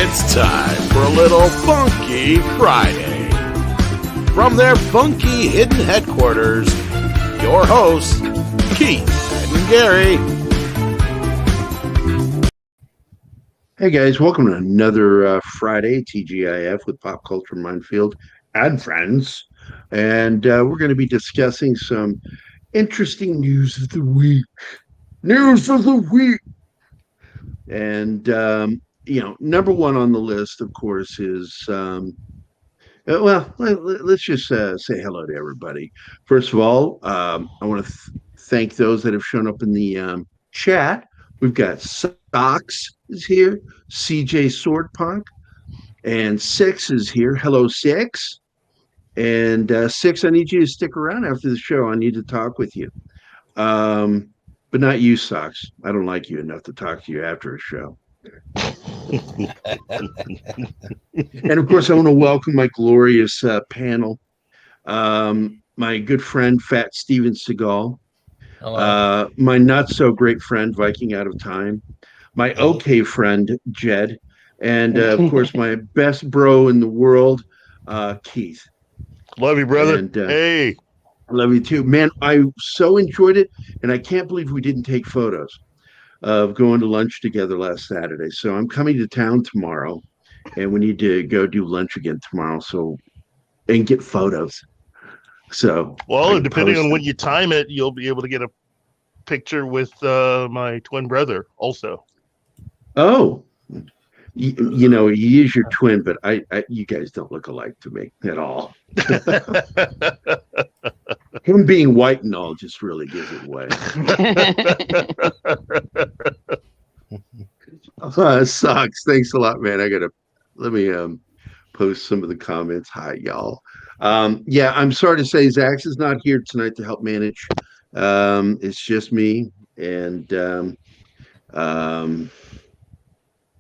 It's time for a little Funky Friday. From their funky hidden headquarters, your hosts, Keith and Gerry. Hey guys, welcome to another Friday TGIF with Pop Culture Minefield and Friends. And we're going to be discussing some interesting news of the week. News of the week! And, number one on the list, of course, is, let's just say hello to everybody. First of all, I want to thank those that have shown up in the chat. We've got Socks is here, CJ Swordpunk, and Six is here. Hello, Six. And Six, I need you to stick around after the show. I need to talk with you. But not you, Socks. I don't like you enough to talk to you after a show. And of course, I want to welcome my glorious panel. My good friend, Fat Steven Seagal. My not so great friend, Viking Out of Time. My okay friend, Jed. And of course, my best bro in the world, Keith. Love you, brother. And, hey. I love you too. Man, I so enjoyed it. And I can't believe we didn't take photos of going to lunch together last Saturday. So I'm coming to town tomorrow. And we need to go do lunch again tomorrow. And get photos. So, well, depending on when you time it, you'll be able to get a picture with my twin brother also. Oh, he is your twin, but I you guys don't look alike to me at all. Him being white and all just really gives it away. Sucks. Thanks a lot, man. Let me post some of the comments. Hi, y'all. I'm sorry to say Zax is not here tonight to help manage. It's just me and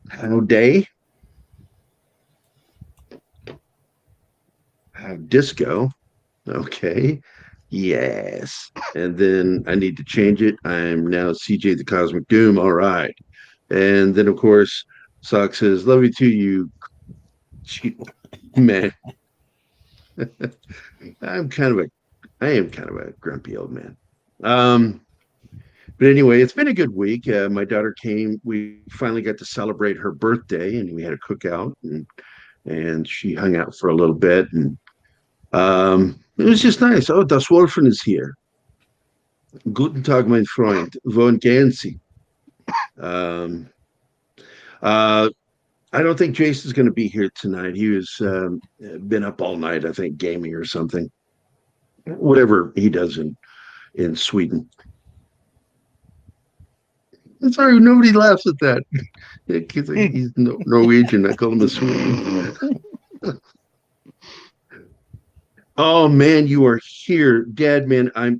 how day. Have disco. Okay. Yes. And then I need to change it. I'm now CJ the Cosmic Doom. All right. And then of course Sock says, love you too, you man. I am kind of a grumpy old man. But anyway, it's been a good week. My daughter came. We finally got to celebrate her birthday, and we had a cookout, and she hung out for a little bit, and it was just nice. Oh, Das Wolfen is here. Guten Tag, mein Freund. Von Gansi. I don't think Jason's going to be here tonight. He was been up all night, I think, gaming or something. Whatever he does in Sweden. Sorry, nobody laughs at that. He's Norwegian. I call him a Swede. Oh man, you are here, Dad. Man, I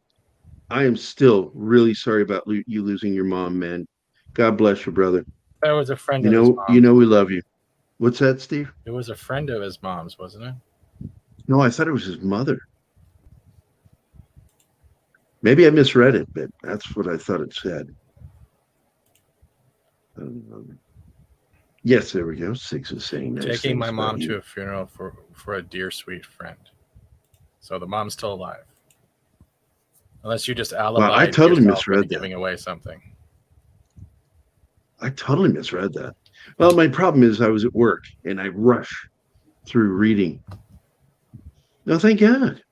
am still really sorry about you losing your mom, man. God bless you, brother. That was a friend of his mom's. You know we love you. What's that, Steve? It was a friend of his mom's, wasn't it? No, I thought it was his mother. Maybe I misread it, but that's what I thought it said. Yes, there we go. Six is saying nice taking my mom to a funeral for a dear sweet friend. So the mom's still alive. Unless you just alibi. I totally misread that. Giving away something. I totally misread that. Well, my problem is I was at work and I rush through reading. No, thank God.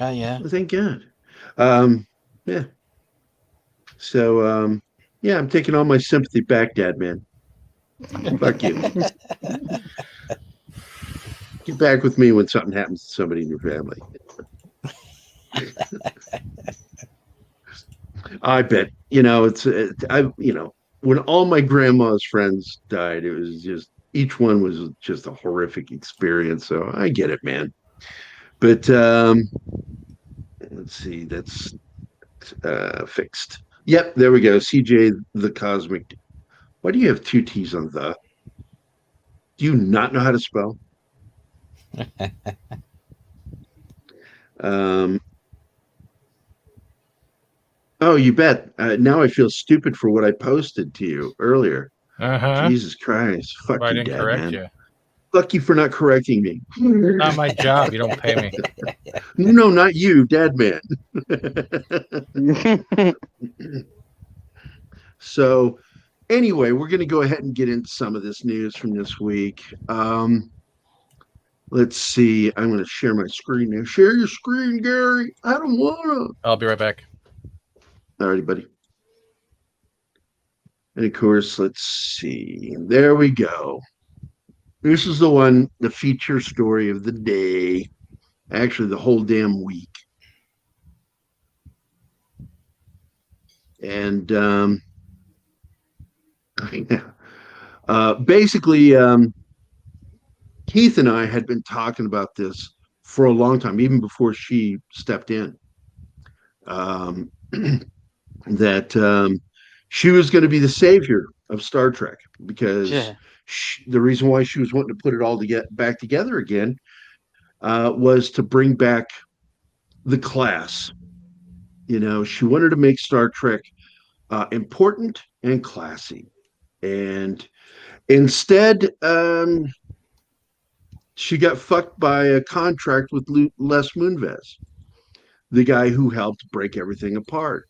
Oh, yeah. Thank God. Yeah. So, I'm taking all my sympathy back, Dad, man. Fuck you. Get back with me when something happens to somebody in your family. I bet, when all my grandma's friends died, it was just, each one was just a horrific experience. So I get it, man. But let's see, that's fixed. Yep, there we go. CJ the Cosmic. Why do you have two T's on the? Do you not know how to spell? Oh, you bet. Now I feel stupid for what I posted to you earlier. Jesus Christ. Fuck you, Dad, man. Fuck you for not correcting me. Not my job. You don't pay me. No, not you, Dad Man. So, anyway, we're going to go ahead and get into some of this news from this week. Let's see. I'm going to share my screen now. Share your screen, Gary. I don't want to. I'll be right back. Alrighty, buddy. And of course, let's see. There we go. This is the one, the feature story of the day. Actually, the whole damn week. And basically, Keith and I had been talking about this for a long time, even before she stepped in. That she was going to be the savior of Star Trek because the reason why she was wanting to put it all back together again was to bring back the class. You know, she wanted to make Star Trek important and classy. And instead, she got fucked by a contract with Les Moonves, the guy who helped break everything apart.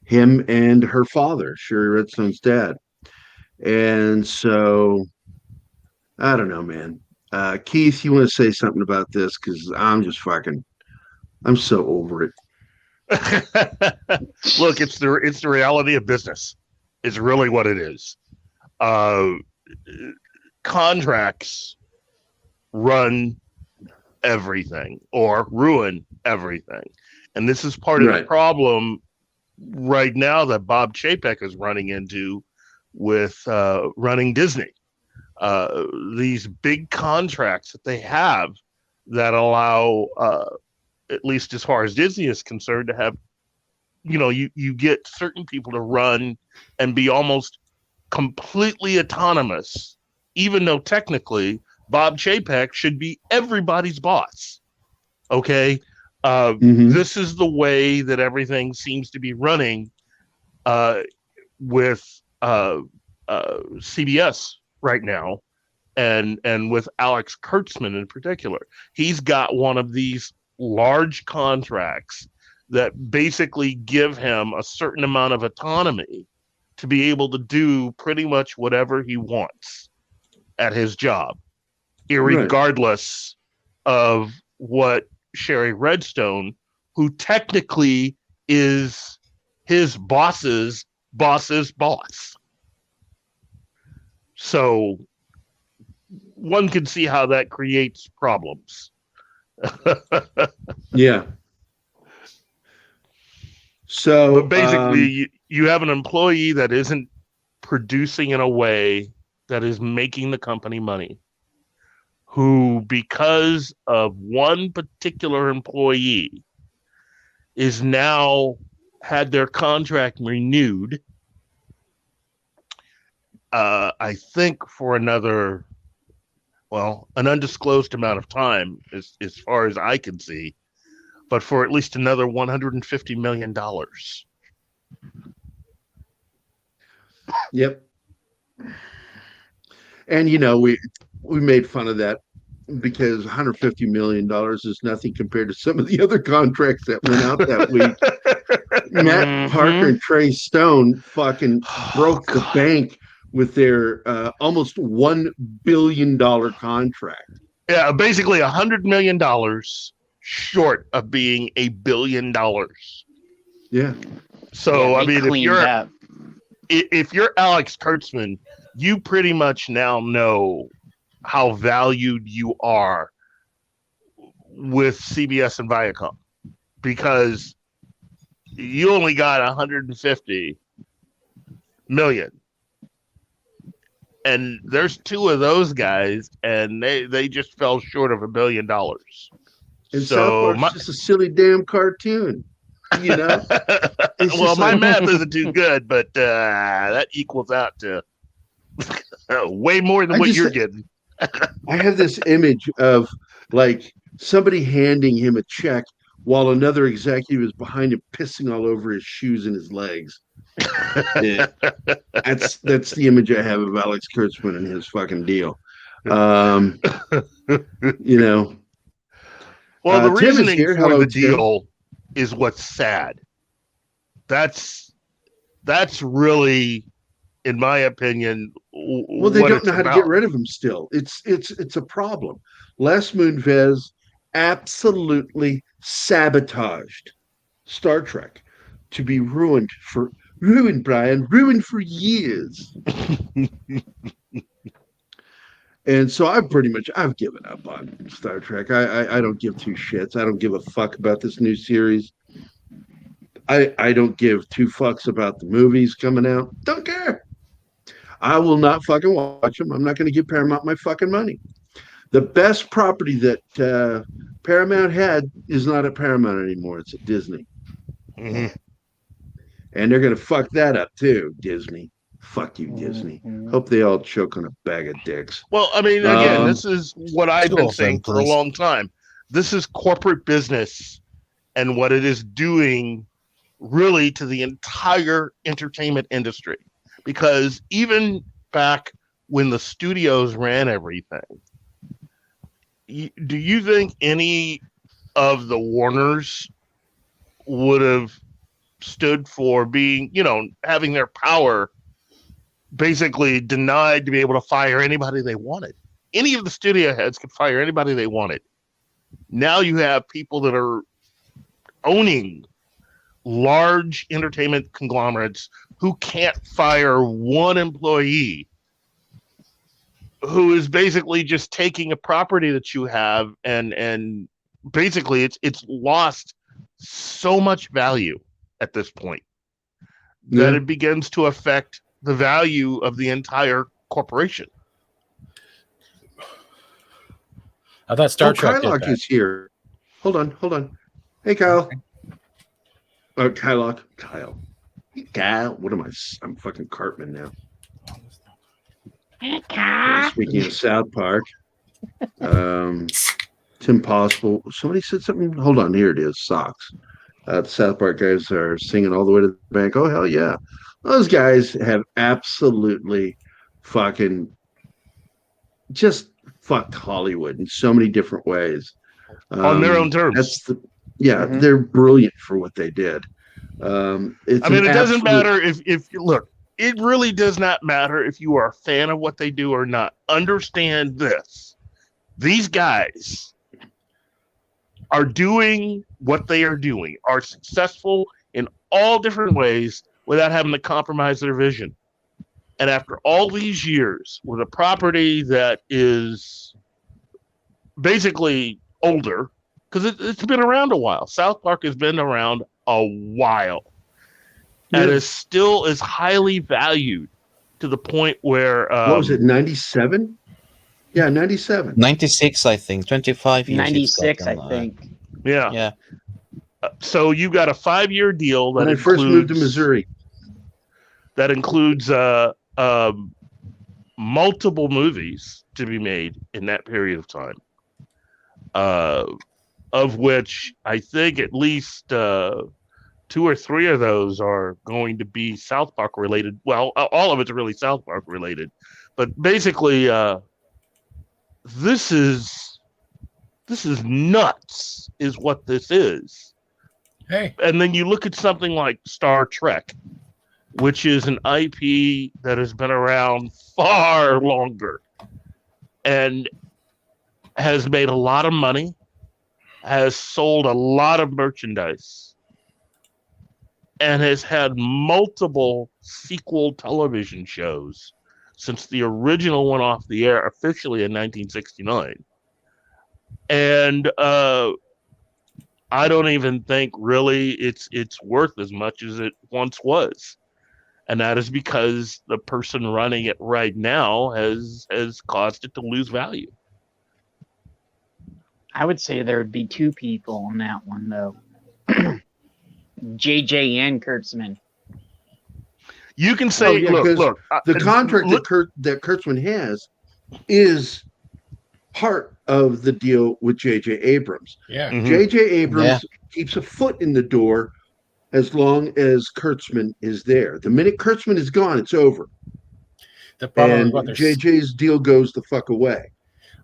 Him and her father, Shari Redstone's dad. And so, I don't know, man. Keith, you want to say something about this? Because I'm so over it. Look, it's the reality of business. It's really what it is. Contracts run everything or ruin everything. And this is part of the problem right now that Bob Chapek is running into with running Disney. These big contracts that they have that allow, at least as far as Disney is concerned, to have, you get certain people to run and be almost completely autonomous, even though technically Bob Chapek should be everybody's boss. Okay. This is the way that everything seems to be running with CBS right now, and with Alex Kurtzman in particular. He's got one of these large contracts that basically give him a certain amount of autonomy to be able to do pretty much whatever he wants at his job, irregardless of what Shari Redstone, who technically is his boss's boss's boss. So one can see how that creates problems. Yeah. So but basically, you have an employee that isn't producing in a way that is making the company money, who, because of one particular employee, is now had their contract renewed, I think for another, an undisclosed amount of time, as far as I can see, but for at least another $150 million. Yep. And, we made fun of that because $150 million is nothing compared to some of the other contracts that went out that week. Matt Parker and Trey Stone fucking broke the bank with their almost $1 billion contract. Yeah, basically $100 million short of being $1 billion. Yeah. So, if you're Alex Kurtzman, you pretty much now know how valued you are with CBS and Viacom, because you only got 150 million. And there's two of those guys, and they just fell short of $1 billion. And so it's just a silly damn cartoon, Well, my math isn't too good, but that equals out to way more than what you're getting. I have this image of like somebody handing him a check while another executive is behind him pissing all over his shoes and his legs. Yeah. That's the image I have of Alex Kurtzman and his fucking deal. You know. Well, the Tim is reasoning here. for Hello, the Tim. deal is what's sad. That's really, in my opinion, well, they what don't it's know how to about. get rid of him still. It's a problem. Les Moonves absolutely sabotaged Star Trek to be ruined, Brian, ruined for years. And so I've given up on Star Trek. I don't give two shits. I don't give a fuck about this new series. I don't give two fucks about the movies coming out. Don't care. I will not fucking watch them. I'm not going to give Paramount my fucking money. The best property that Paramount had is not at Paramount anymore. It's at Disney. Mm-hmm. And they're going to fuck that up too, Disney. Fuck you, Disney. Hope they all choke on a bag of dicks. Well, I mean, again, this is what I've been saying for a long time. This is corporate business and what it is doing really to the entire entertainment industry. Because even back when the studios ran everything, do you think any of the Warners would have stood for being, having their power basically denied to be able to fire anybody they wanted? Any of the studio heads could fire anybody they wanted. Now you have people that are owning large entertainment conglomerates who can't fire one employee, who is basically just taking a property that you have and basically it's lost so much value at this point that it begins to affect the value of the entire corporation. I thought Star Trek Kylock is here. Hold on. Hey, Kyle. Kyle. What am I? I'm fucking Cartman now. Hey, Kyle. Speaking of South Park, Tim Possible. Somebody said something. Hold on. Here it is. Socks. The South Park guys are singing all the way to the bank. Oh, hell yeah. Those guys have absolutely fucking just fucked Hollywood in so many different ways. On their own terms. They're brilliant for what they did. It doesn't matter if look, it really does not matter if you are a fan of what they do or not. Understand this. These guys are doing what they are doing, are successful in all different ways without having to compromise their vision. And after all these years with a property that is basically older, because it's been around a while. South Park has been around a while. And is still is highly valued to the point where... what was it, 97? Yeah, 97. 96, I think. 25 years. 96, I think. Yeah. So you got a 5-year deal that when I first moved to Missouri. That includes multiple movies to be made in that period of time. Of which I think at least 2 or 3 of those are going to be South Park related. Well, all of it's really South Park related. But basically, this is nuts, is what this is. Hey. And then you look at something like Star Trek, which is an IP that has been around far longer and has made a lot of money, has sold a lot of merchandise, and has had multiple sequel television shows since the original went off the air officially in 1969. And I don't even think really it's worth as much as it once was. And that is because the person running it right now has caused it to lose value. I would say there would be 2 people on that one, though. JJ and Kurtzman. You can say, look. The contract that Kurtzman has is part of the deal with J.J. Abrams. Yeah. Mm-hmm. J.J. Abrams keeps a foot in the door as long as Kurtzman is there. The minute Kurtzman is gone, it's over. The problem and is what they're JJ's deal goes the fuck away.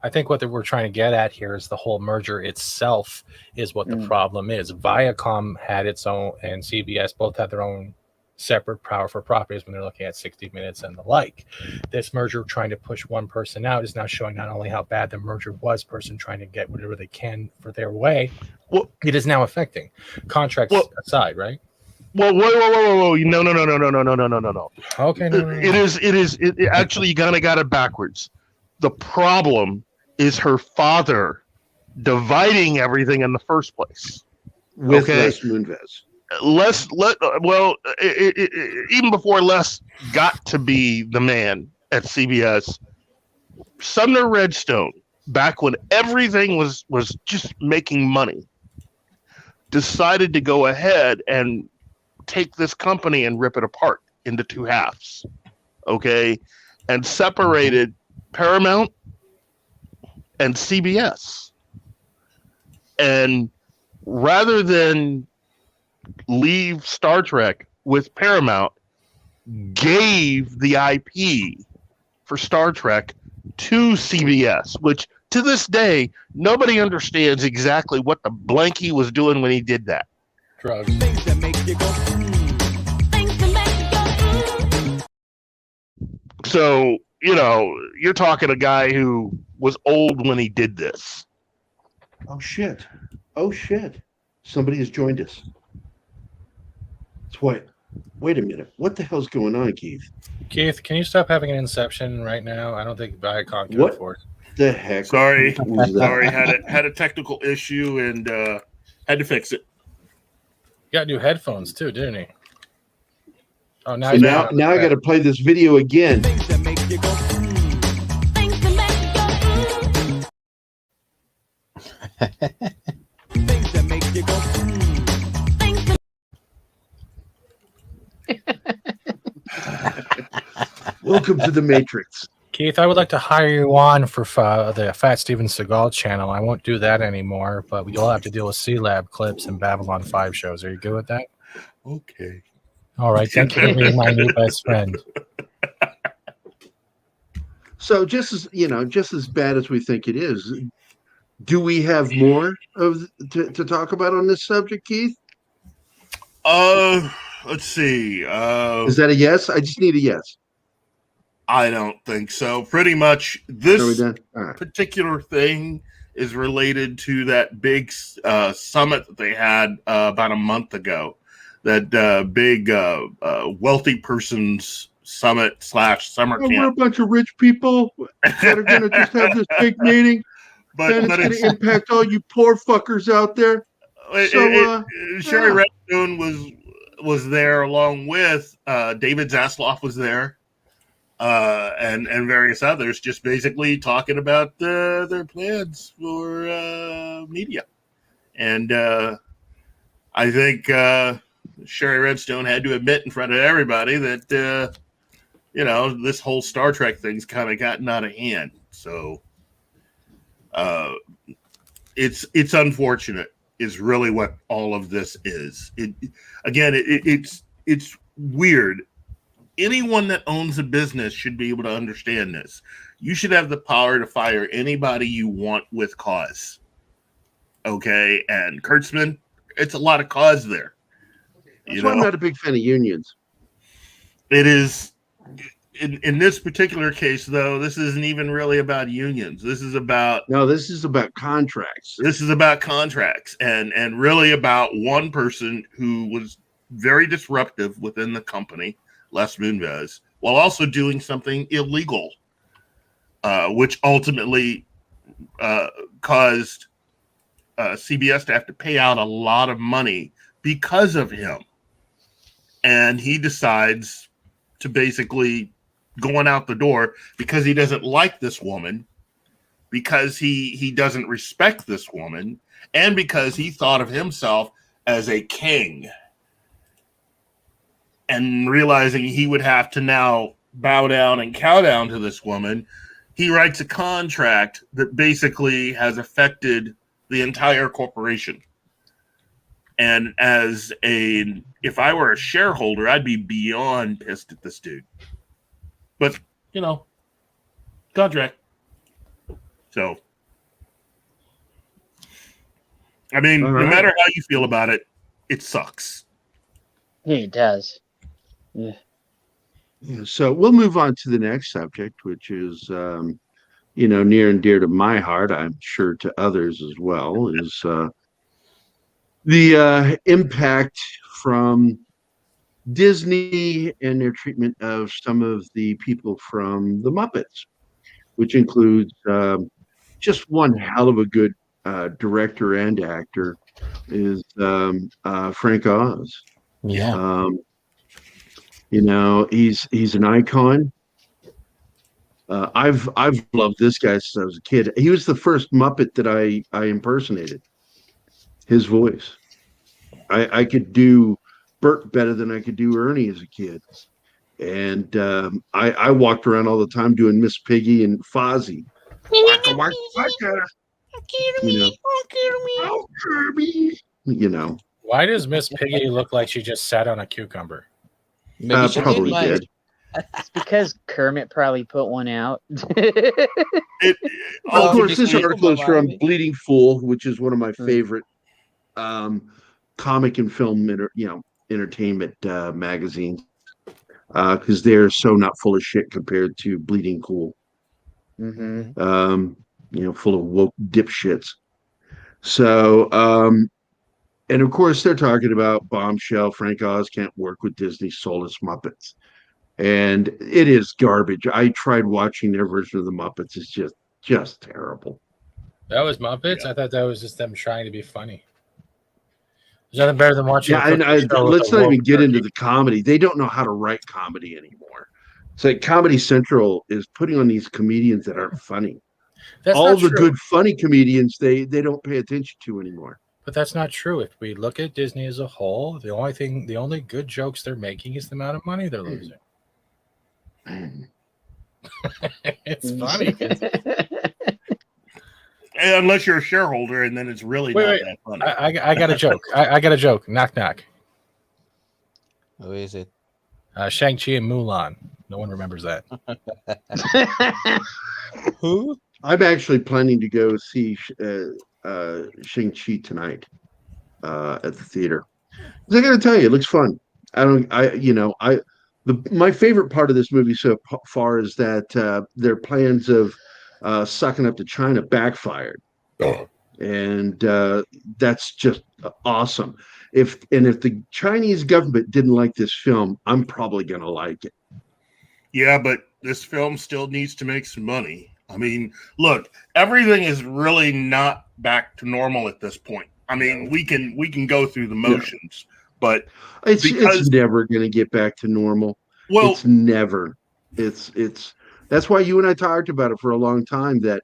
I think what we're trying to get at here is the whole merger itself is what the problem is. Viacom had its own, and CBS both had their own separate power for properties when they're looking at 60 Minutes and the like. This merger trying to push one person out is now showing not only how bad the merger was, person trying to get whatever they can for their way, it is now affecting contracts aside, right? Well, whoa. No. Okay. No. It is actually, you kind of got it backwards. The problem is her father dividing everything in the first place. With Les Moonves. Even before Les got to be the man at CBS, Sumner Redstone, back when everything was just making money, decided to go ahead and take this company and rip it apart into two halves, okay, and separated Paramount and CBS. And rather than leave Star Trek with Paramount, gave the IP for Star Trek to CBS, which to this day, nobody understands exactly what the blank he was doing when he did that. Drugs. So, you're talking a guy who was old when he did this. Oh shit. Somebody has joined us. Wait a minute. What the hell's going on, Keith? Keith, can you stop having an inception right now? I don't think Viacom can afford it. The heck? Sorry, had a technical issue and had to fix it. You got new headphones too, didn't he? Oh, now I got to play this video again. Welcome to the Matrix. Keith, I would like to hire you on for the Fat Steven Seagal channel. I won't do that anymore, but you'll have to deal with C-Lab clips and Babylon 5 shows. Are you good with that? Okay. All right. Thank you for being my new best friend. So just as bad as we think it is, do we have more to talk about on this subject, Keith? Let's see. Is that a yes? I just need a yes. I don't think so. Pretty much this right. particular thing is related to that big summit that they had about a month ago. That big wealthy person's summit / summer camp. We're a bunch of rich people that are going to just have this big meeting, but it's going to impact all you poor fuckers out there. Shari Redstone was there along with David Zasloff was there. And various others, just basically talking about their plans for media. And I think Shari Redstone had to admit in front of everybody that, this whole Star Trek thing's kind of gotten out of hand. So it's unfortunate is really what all of this is. It's weird. Anyone that owns a business should be able to understand this. You should have the power to fire anybody you want with cause. Okay? And Kurtzman, it's a lot of cause there. That's why I'm not a big fan of unions. It is, in this particular case, though, this isn't even really about unions. This is about... No, this is about contracts. This is about contracts and really about one person who was very disruptive within the company, Les Moonves, while also doing something illegal, which ultimately caused CBS to have to pay out a lot of money because of him. And he decides to basically going out the door because he doesn't like this woman, because he doesn't respect this woman, and because he thought of himself as a king. And realizing he would have to now bow down and cow down to this woman, he writes a contract that basically has affected the entire corporation. And if I were a shareholder, I'd be beyond pissed at this dude. But contract. So, I mean, All no right. matter how you feel about it, it sucks. Yeah, it does. Yeah. Yeah, so we'll move on to the next subject, which is, near and dear to my heart, I'm sure to others as well, is the impact from Disney and their treatment of some of the people from the Muppets, which includes just one hell of a good director and actor is Frank Oz. Yeah. He's an icon. I've loved this guy since I was a kid. He was the first Muppet that I impersonated. His voice. I could do Bert better than I could do Ernie as a kid. And I walked around all the time doing Miss Piggy and Fozzie. Waka, waka, waka. Oh, Kirby. Why does Miss Piggy look like she just sat on a cucumber? Maybe she probably mate. did. It's because Kermit probably put one out. Of course, this Obviously, article is from Miami. Bleeding Fool, which is one of my favorite comic and film entertainment magazines, because they're so not full of shit compared to Bleeding Cool. Mm-hmm. Full of woke dipshits. So, and of course, they're talking about Bombshell. Frank Oz can't work with Disney soulless Muppets. And it is garbage. I tried watching their version of the Muppets. It's just terrible. That was Muppets? Yeah. I thought that was just them trying to be funny. There's nothing better than watching Yeah, a and cooking show with let's a not even woke get into turkey. the comedy. They don't know how to write comedy anymore. It's like Comedy Central is putting on these comedians that aren't funny. That's All not the true. good funny comedians they don't pay attention to anymore. But that's not true. If we look at Disney as a whole, the only good jokes they're making is the amount of money they're losing. It's funny. Unless you're a shareholder, and then it's really Wait. not that funny. I got a joke. I got a joke. Knock, knock. Who is it? Shang-Chi and Mulan. No one remembers that. Who? I'm actually planning to go see Shang-Chi tonight at the theater. 'Cause I got to tell you, it looks fun. My favorite part of this movie so far is that their plans of sucking up to China backfired, and that's just awesome. If the Chinese government didn't like this film, I'm probably gonna like it. Yeah, but this film still needs to make some money. I mean, look, everything is really not back to normal at this point. I mean, we can go through the motions, but It's never gonna get back to normal. well, It's never. It's that's why you and I talked about it for a long time, that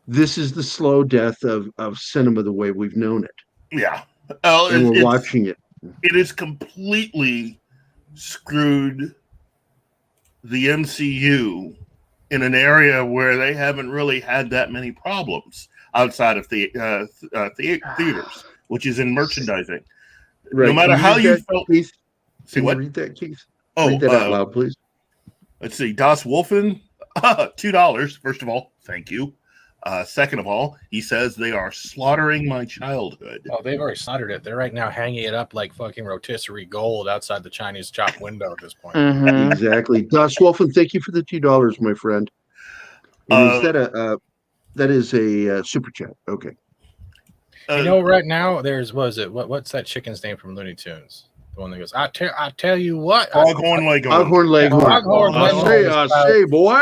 this is the slow death of cinema the way we've known it. yeah, And we're watching it. It has completely screwed the MCU in an area where they haven't really had that many problems outside of the theaters, which is in merchandising. Right. No matter Can you how read you that, felt. Keith? See Can what? you read that, Keith? Oh, read that out loud, please. Let's see. Das Wolfen, $2. First of all, thank you. Second of all, he says they are slaughtering my childhood. Oh, they've already slaughtered it. They're right now hanging it up like fucking rotisserie gold outside the Chinese shop window at this point. Mhm. Exactly. Das Wolfen, thank you for the $2, my friend. And is that is a super chat? Okay. Right now there's what's that chicken's name from Looney Tunes? The one that goes, I tell you what, Foghorn Leghorn. Foghorn Leghorn. Foghorn I say, boy.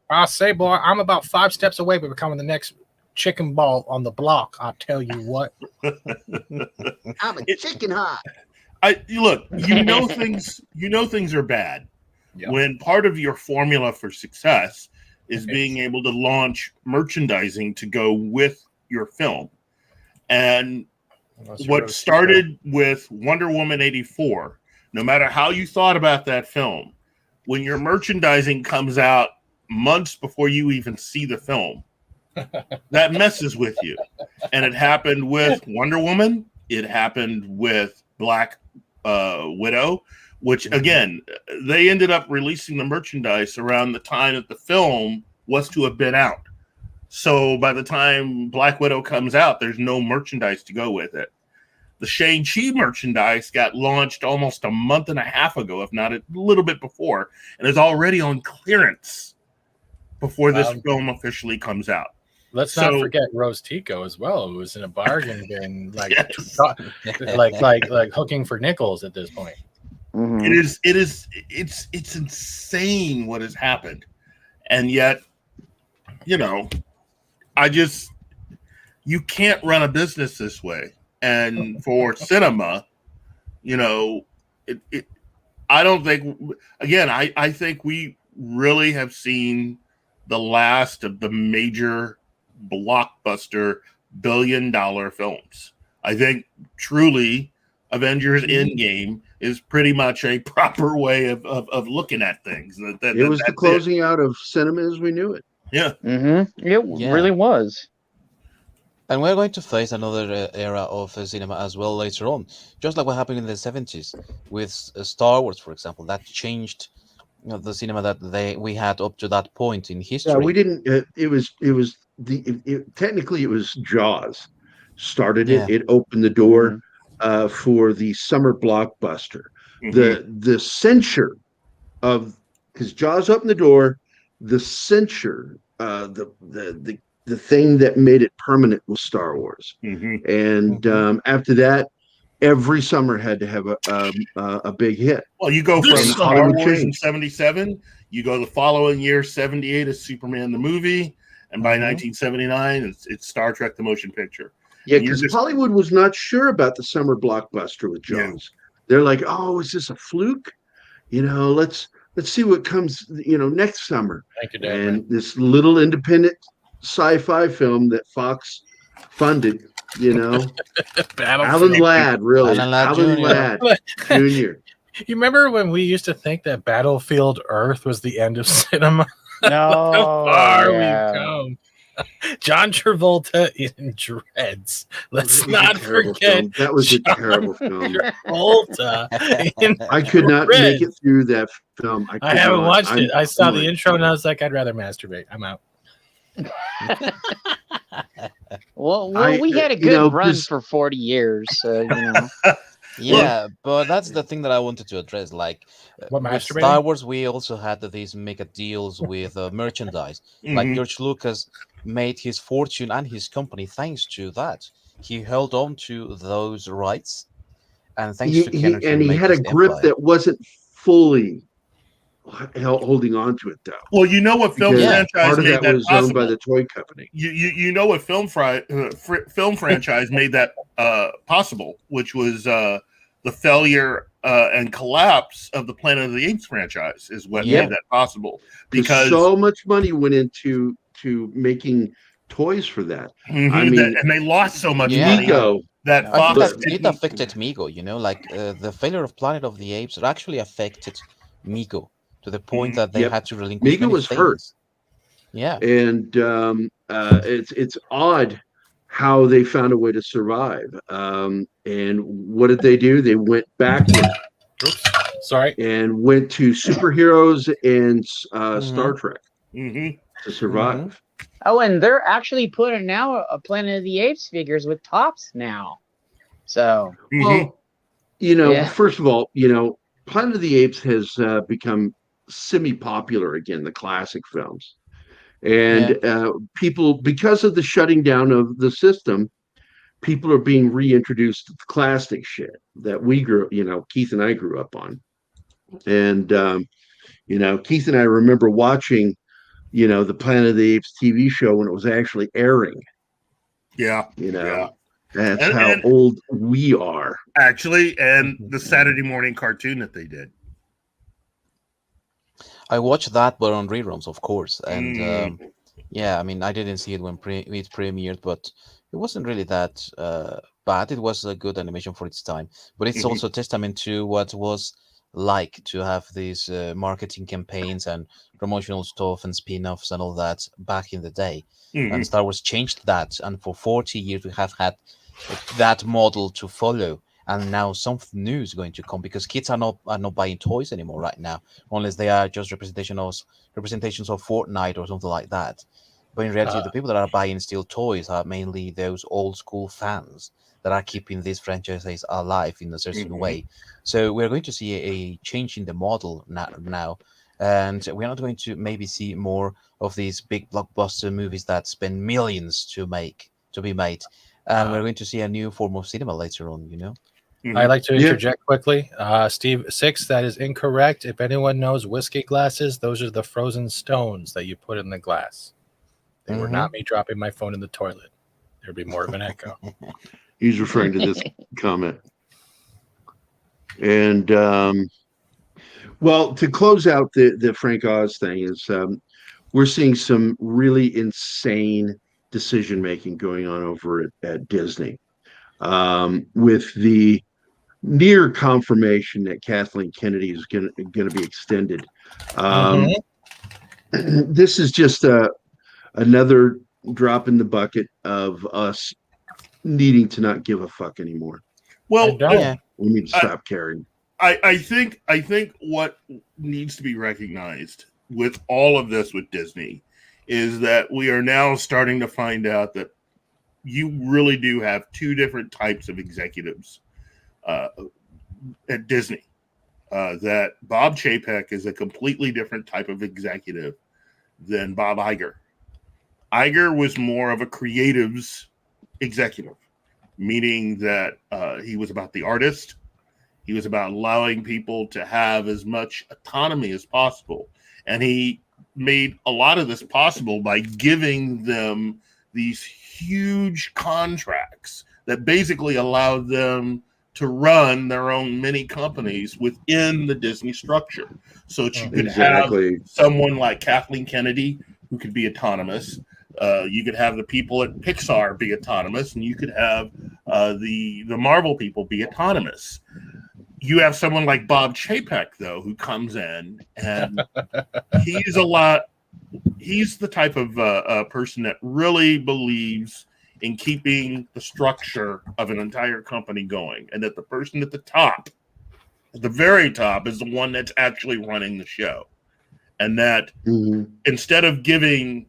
I say, boy, I'm about 5 steps away from becoming the next chicken ball on the block. I tell you what. I'm a chicken hot. Look, things are bad Yeah. when part of your formula for success is being able to launch merchandising to go with your film. And what started with Wonder Woman 84, no matter how you thought about that film, when your merchandising comes out months before you even see the film, that messes with you. And it happened with Wonder Woman. It happened with Black Widow, which again, they ended up releasing the merchandise around the time that the film was to have been out. So by the time Black Widow comes out, there's no merchandise to go with it. The Shang-Chi merchandise got launched almost a month and a half ago, if not a little bit before, and is already on clearance before this film officially comes out. Let's not forget Rose Tico as well, who was in a bargain bin, like Yes. like hooking for nickels at this point. It's insane what has happened, and yet, you know, you can't run a business this way. And for cinema, you know, I don't think, again, I think we really have seen the last of the major blockbuster billion-dollar films. I think truly Avengers Endgame is pretty much a proper way of looking at things. It was the closing out of cinema as we knew it. Yeah. It really was. And we're going to face another era of cinema as well later on, just like what happened in the 70s with Star Wars, for example. That changed, you know, the cinema that we had up to that point in history. Yeah, we didn't. Technically it was Jaws started it. It opened the door for the summer blockbuster. The censure of, because Jaws opened the door, the censure, the thing that made it permanent was Star Wars. And after that, every summer had to have a big hit. Well, you go from Star Wars in 77, you go the following year, 78 is Superman the movie, and by 1979, it's Star Trek the motion picture. Yeah, because Hollywood was not sure about the summer blockbuster with Jaws. They're like, oh, is this a fluke? You know, let's see what comes, you know, next summer. Thank you, Dad. And this little independent sci-fi film that Fox funded, you know, Alan Ladd, really, Alan Ladd Jr. You remember when we used to think that Battlefield Earth was the end of cinema? No, How far we've come. John Travolta in Dreads. Let's not forget that was a terrible film. Travolta. I could not make it through that film. I haven't watched it. I saw the intro and I was like, I'd rather masturbate. I'm out. Well, we had a good run for 40 years, you know. Yeah, but that's the thing that I wanted to address. Like with Star Wars, we also had these mega deals with merchandise. Like George Lucas made his fortune and his company thanks to that. He held on to those rights, and thanks to Kennedy, and he had a grip that wasn't fully holding on to it, though. Well, you know what film franchise part of made that was possible? owned by the toy company. You know what film franchise made that possible, which was the failure and collapse of the Planet of the Apes franchise is what made that possible. Because so much money went into making toys for that. I mean, and they lost so much money. That Fox, I think it affected Mego. You know, like the failure of Planet of the Apes actually affected Mego to the point that they had to relinquish. Mego was hurt. Yeah, and it's odd how they found a way to survive. And what did they do? They went backwards. And went to superheroes and Star Trek to survive. Oh, and they're actually putting now a Planet of the Apes figures with tops now. So, well, you know, first of all, you know, Planet of the Apes has become semi-popular again, the classic films. And people, because of the shutting down of the system, people are being reintroduced to the classic shit that we grew, you know, Keith and I grew up on. And, you know, Keith and I remember watching, you know, the Planet of the Apes TV show when it was actually airing. Yeah. You know, that's how old we are. Actually, and the Saturday morning cartoon that they did. I watched that, but on reruns, of course. And yeah, I mean, I didn't see it when it premiered, but it wasn't really that bad. It was a good animation for its time. But it's also a testament to what was like to have these marketing campaigns and promotional stuff and spin-offs and all that back in the day. And Star Wars changed that. And for 40 years, we have had that model to follow. and now something new is going to come because kids are not buying toys anymore right now, unless they are just representations of Fortnite or something like that. But in reality, the people that are buying still toys are mainly those old school fans that are keeping these franchises alive in a certain way. So we're going to see a change in the model now, and we're not going to maybe see more of these big blockbuster movies that spend millions to be made, and we're going to see a new form of cinema later on. I'd like to interject quickly. Steve 6, that is incorrect. If anyone knows whiskey glasses, those are the frozen stones that you put in the glass. They were not me dropping my phone in the toilet. There'd be more of an echo. He's referring to this comment. And well, to close out the Frank Oz thing is we're seeing some really insane decision making going on over at Disney, with the near confirmation that Kathleen Kennedy is going to be extended. This is just another drop in the bucket of us needing to not give a fuck anymore. Well, we need to stop caring. I think what needs to be recognized with all of this with Disney is that we are now starting to find out that you really do have two different types of executives at Disney. That Bob Chapek is a completely different type of executive than Bob Iger. Iger was more of a creatives executive, meaning that he was about the artist. He was about allowing people to have as much autonomy as possible. And he made a lot of this possible by giving them these huge contracts that basically allowed them to run their own mini companies within the Disney structure. So that you could have someone like Kathleen Kennedy who could be autonomous. You could have the people at Pixar be autonomous, and you could have the Marvel people be autonomous. You have someone like Bob Chapek, though, who comes in, and he's the type of person that really believes in keeping the structure of an entire company going, and that the person at the top, at the very top, is the one that's actually running the show. And that instead of giving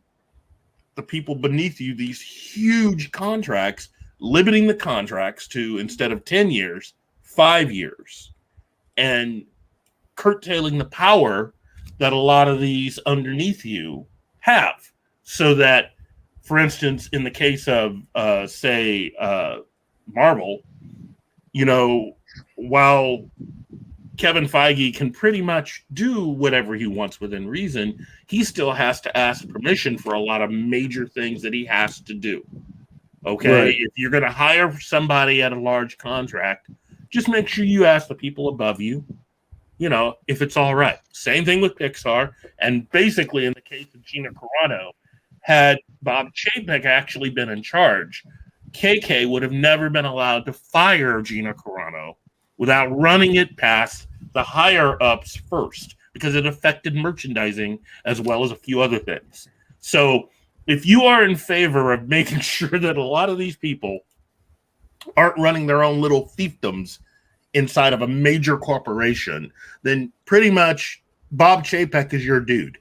the people beneath you these huge contracts, limiting the contracts to, instead of 10 years, 5 years, and curtailing the power that a lot of these underneath you have. So that, for instance, in the case of, say, Marvel, while Kevin Feige can pretty much do whatever he wants within reason, he still has to ask permission for a lot of major things that he has to do. Okay? Right. If you're going to hire somebody at a large contract, just make sure you ask the people above you, if it's all right. Same thing with Pixar. And basically, in the case of Gina Carano, had Bob Chapek actually been in charge, KK would have never been allowed to fire Gina Carano without running it past the higher-ups first, because it affected merchandising as well as a few other things. So if you are in favor of making sure that a lot of these people aren't running their own little fiefdoms inside of a major corporation, then pretty much Bob Chapek is your dude.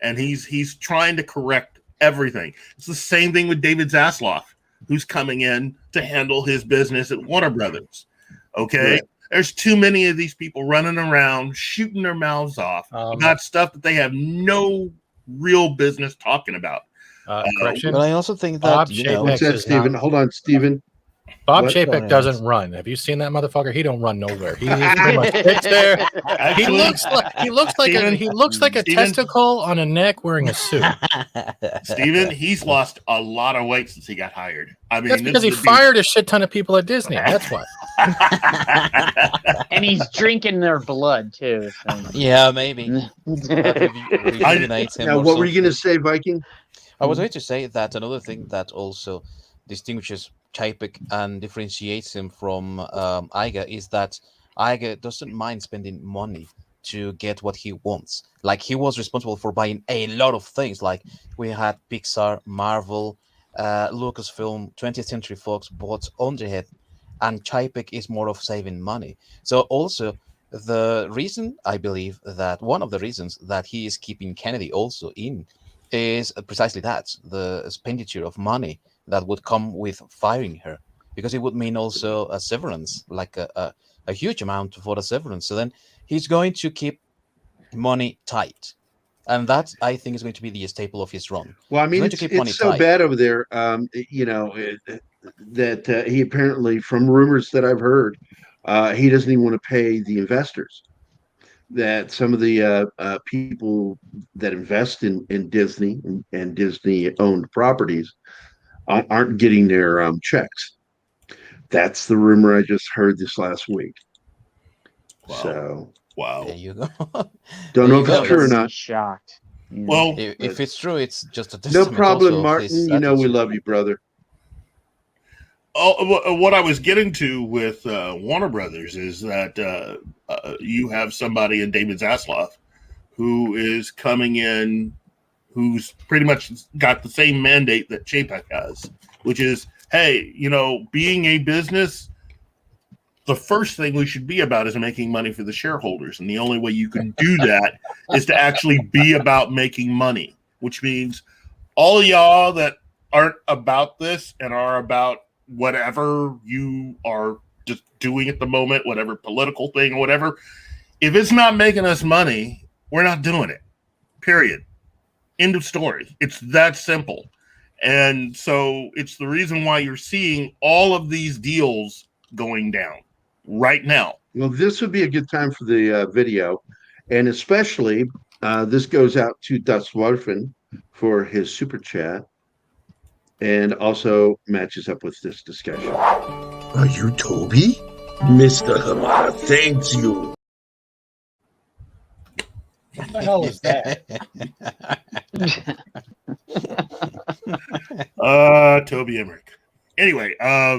And he's trying to correct everything. It's the same thing with David Zaslav, who's coming in to handle his business at Warner Brothers. Okay? Right. There's too many of these people running around, shooting their mouths off about stuff that they have no real business talking about. But I also think that, what's that, Stephen? Hold on, Stephen. Bob Chapek doesn't run. Have you seen that motherfucker? He don't run nowhere. He pretty much sits there. He looks like a testicle on a neck wearing a suit. Steven, he's lost a lot of weight since he got hired. I mean, that's because he fired a shit ton of people at Disney. That's why. And he's drinking their blood too. So. Yeah, maybe. Now, what were you going to say, Viking? I was going to say that another thing that also distinguishes Chapek and differentiates him from Iger is that Iger doesn't mind spending money to get what he wants. Like, he was responsible for buying a lot of things. Like, we had Pixar, Marvel, Lucasfilm, 20th Century Fox bought Underhead, and Chapek is more of saving money. So also the reason I believe that one of the reasons that he is keeping Kennedy also in is precisely that, the expenditure of money that would come with firing her, because it would mean also a severance, like a huge amount for a severance. So then he's going to keep money tight. And that, I think, is going to be the staple of his run. Well, I mean, it's so bad over there, that he apparently, from rumors that I've heard, he doesn't even want to pay the investors. That some of the people that invest in Disney and Disney-owned properties aren't getting their checks. That's the rumor I just heard this last week. Wow. So, wow. There you go. Don't know if it's true or not. Shocked. Well, if it's true, it's just a No testament problem, also of Martin. his You know we attitude. love you, brother. what I was getting to with Warner Brothers is that you have somebody in David Zaslav who is coming in, who's pretty much got the same mandate that Chapek has, which is, hey, being a business, the first thing we should be about is making money for the shareholders. And the only way you can do that is to actually be about making money, which means all y'all that aren't about this and are about whatever you are just doing at the moment, whatever political thing or whatever, if it's not making us money, we're not doing it. Period. End of story. It's that simple. And so it's the reason why you're seeing all of these deals going down right now. Well, this would be a good time for the video. And especially, this goes out to Dustwarfen for his super chat, and also matches up with this discussion. Are you Toby? Mr. Hamada thanks you. What the hell is that? Toby Emmerich. Anyway, Are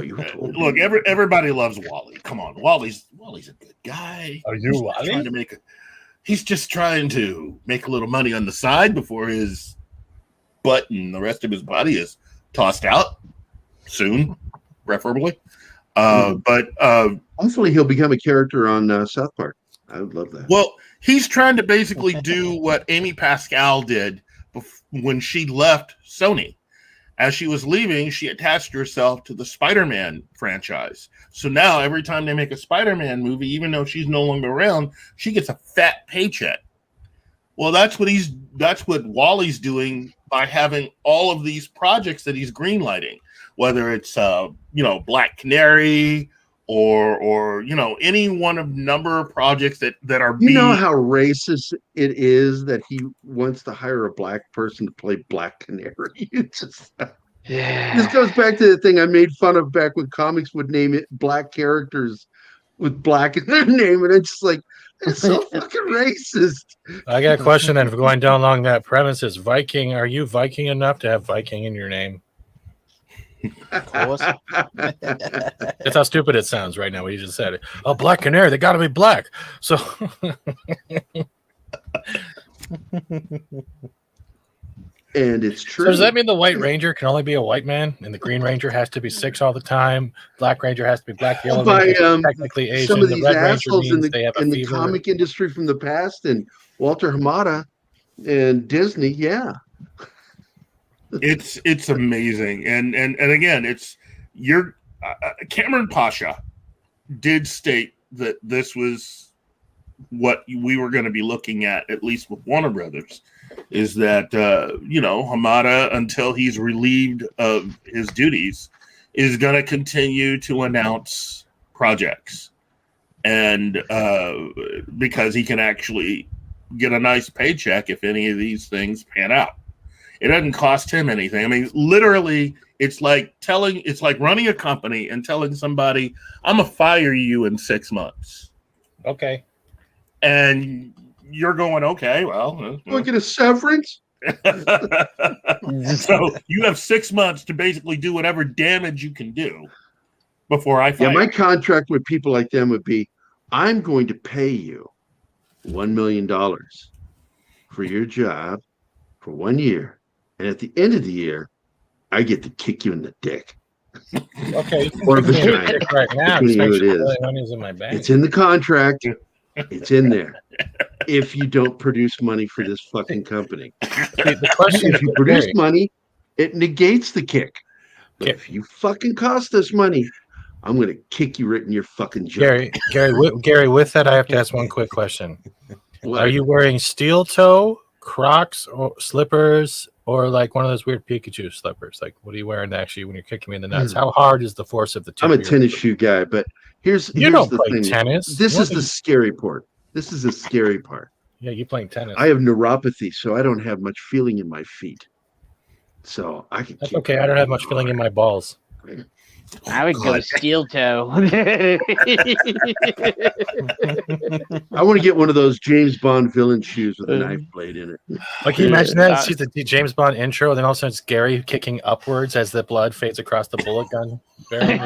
you Toby? look, everybody loves Wally. Come on, Wally's a good guy. Are you Wally? He's just trying to make a little money on the side before his butt and the rest of his body is tossed out soon, preferably. But Hopefully he'll become a character on South Park. I would love that. well, he's trying to basically do what Amy Pascal did when she left Sony. As she was leaving, she attached herself to the Spider-Man franchise. So now every time they make a Spider-Man movie, even though she's no longer around, she gets a fat paycheck. Well, that's what Wally's doing by having all of these projects that he's greenlighting, whether it's Black Canary or any one of number of projects that are You know how racist it is that he wants to hire a black person to play Black Canary? This goes back to the thing I made fun of back when comics would name it black characters with black in their name, and it's just like, it's so fucking racist. I got a question, and if we're going down along that premise, is Viking, are you Viking enough to have Viking in your name? Of course. That's how stupid it sounds right now when you just said it. Oh, Black Canary, they got to be black. So And it's true. So does that mean the White Ranger can only be a white man, and the Green Ranger has to be 6 all the time? Black Ranger has to be black. The Yellow Ranger is technically Asian. Some of The these Red Ranger assholes in means they have a the fever. comic industry from the past, and Walter Hamada and Disney, yeah. It's amazing, and again, it's Cameron Pasha did state that this was what we were going to be looking at least with Warner Brothers, is that Hamada, until he's relieved of his duties, is going to continue to announce projects, and because he can actually get a nice paycheck if any of these things pan out. It doesn't cost him anything. I mean, literally, it's like running a company and telling somebody, I'm going to fire you in 6 months. Okay. And you're going, okay, well. Look at a severance. So you have 6 months to basically do whatever damage you can do before I fire. Yeah, my contract with people like them would be, I'm going to pay you $1 million for your job for 1 year. And at the end of the year, I get to kick you in the dick. Okay, Or give me a vagina. kick right now. Between Just make you it sure is. all the money's in my bank. It's in the contract. It's in there. If you don't produce money for this fucking company. See, the question If you is, produce Gerry, money, it negates the kick. But Okay. if you fucking cost us money, I'm going to kick you right in your fucking junk. Gerry, with that, I have to ask one quick question. What? Are you wearing steel toe, Crocs, or slippers, or like one of those weird Pikachu slippers? Like, what are you wearing actually when you're kicking me in the nuts? How hard is the force of the tip? I'm a of your tennis boot? shoe guy, but here's don't the play thing. tennis. This What is are the you- scary part. This is the scary part. Yeah, you playing tennis. I have neuropathy, so I don't have much feeling in my feet. So I can That's kick okay. I don't have much feeling in my balls. I would go God. steel toe. I want to get one of those James Bond villain shoes with a knife blade in it. Like, can you imagine that? It's just the James Bond intro, and then all of a sudden it's Gerry kicking upwards as the blood fades across the bullet gun barrel.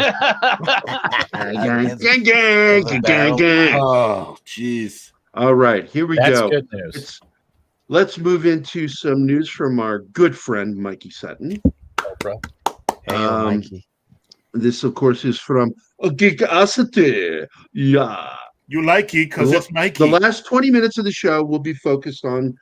Oh, jeez. All right, here we That's go. good news. Let's move into some news from our good friend Mikey Sutton. Oprah. Hey, Mikey. This, of course, is from Geekosity. Yeah. You like it because it's Mikey. The last 20 minutes of the show will be focused on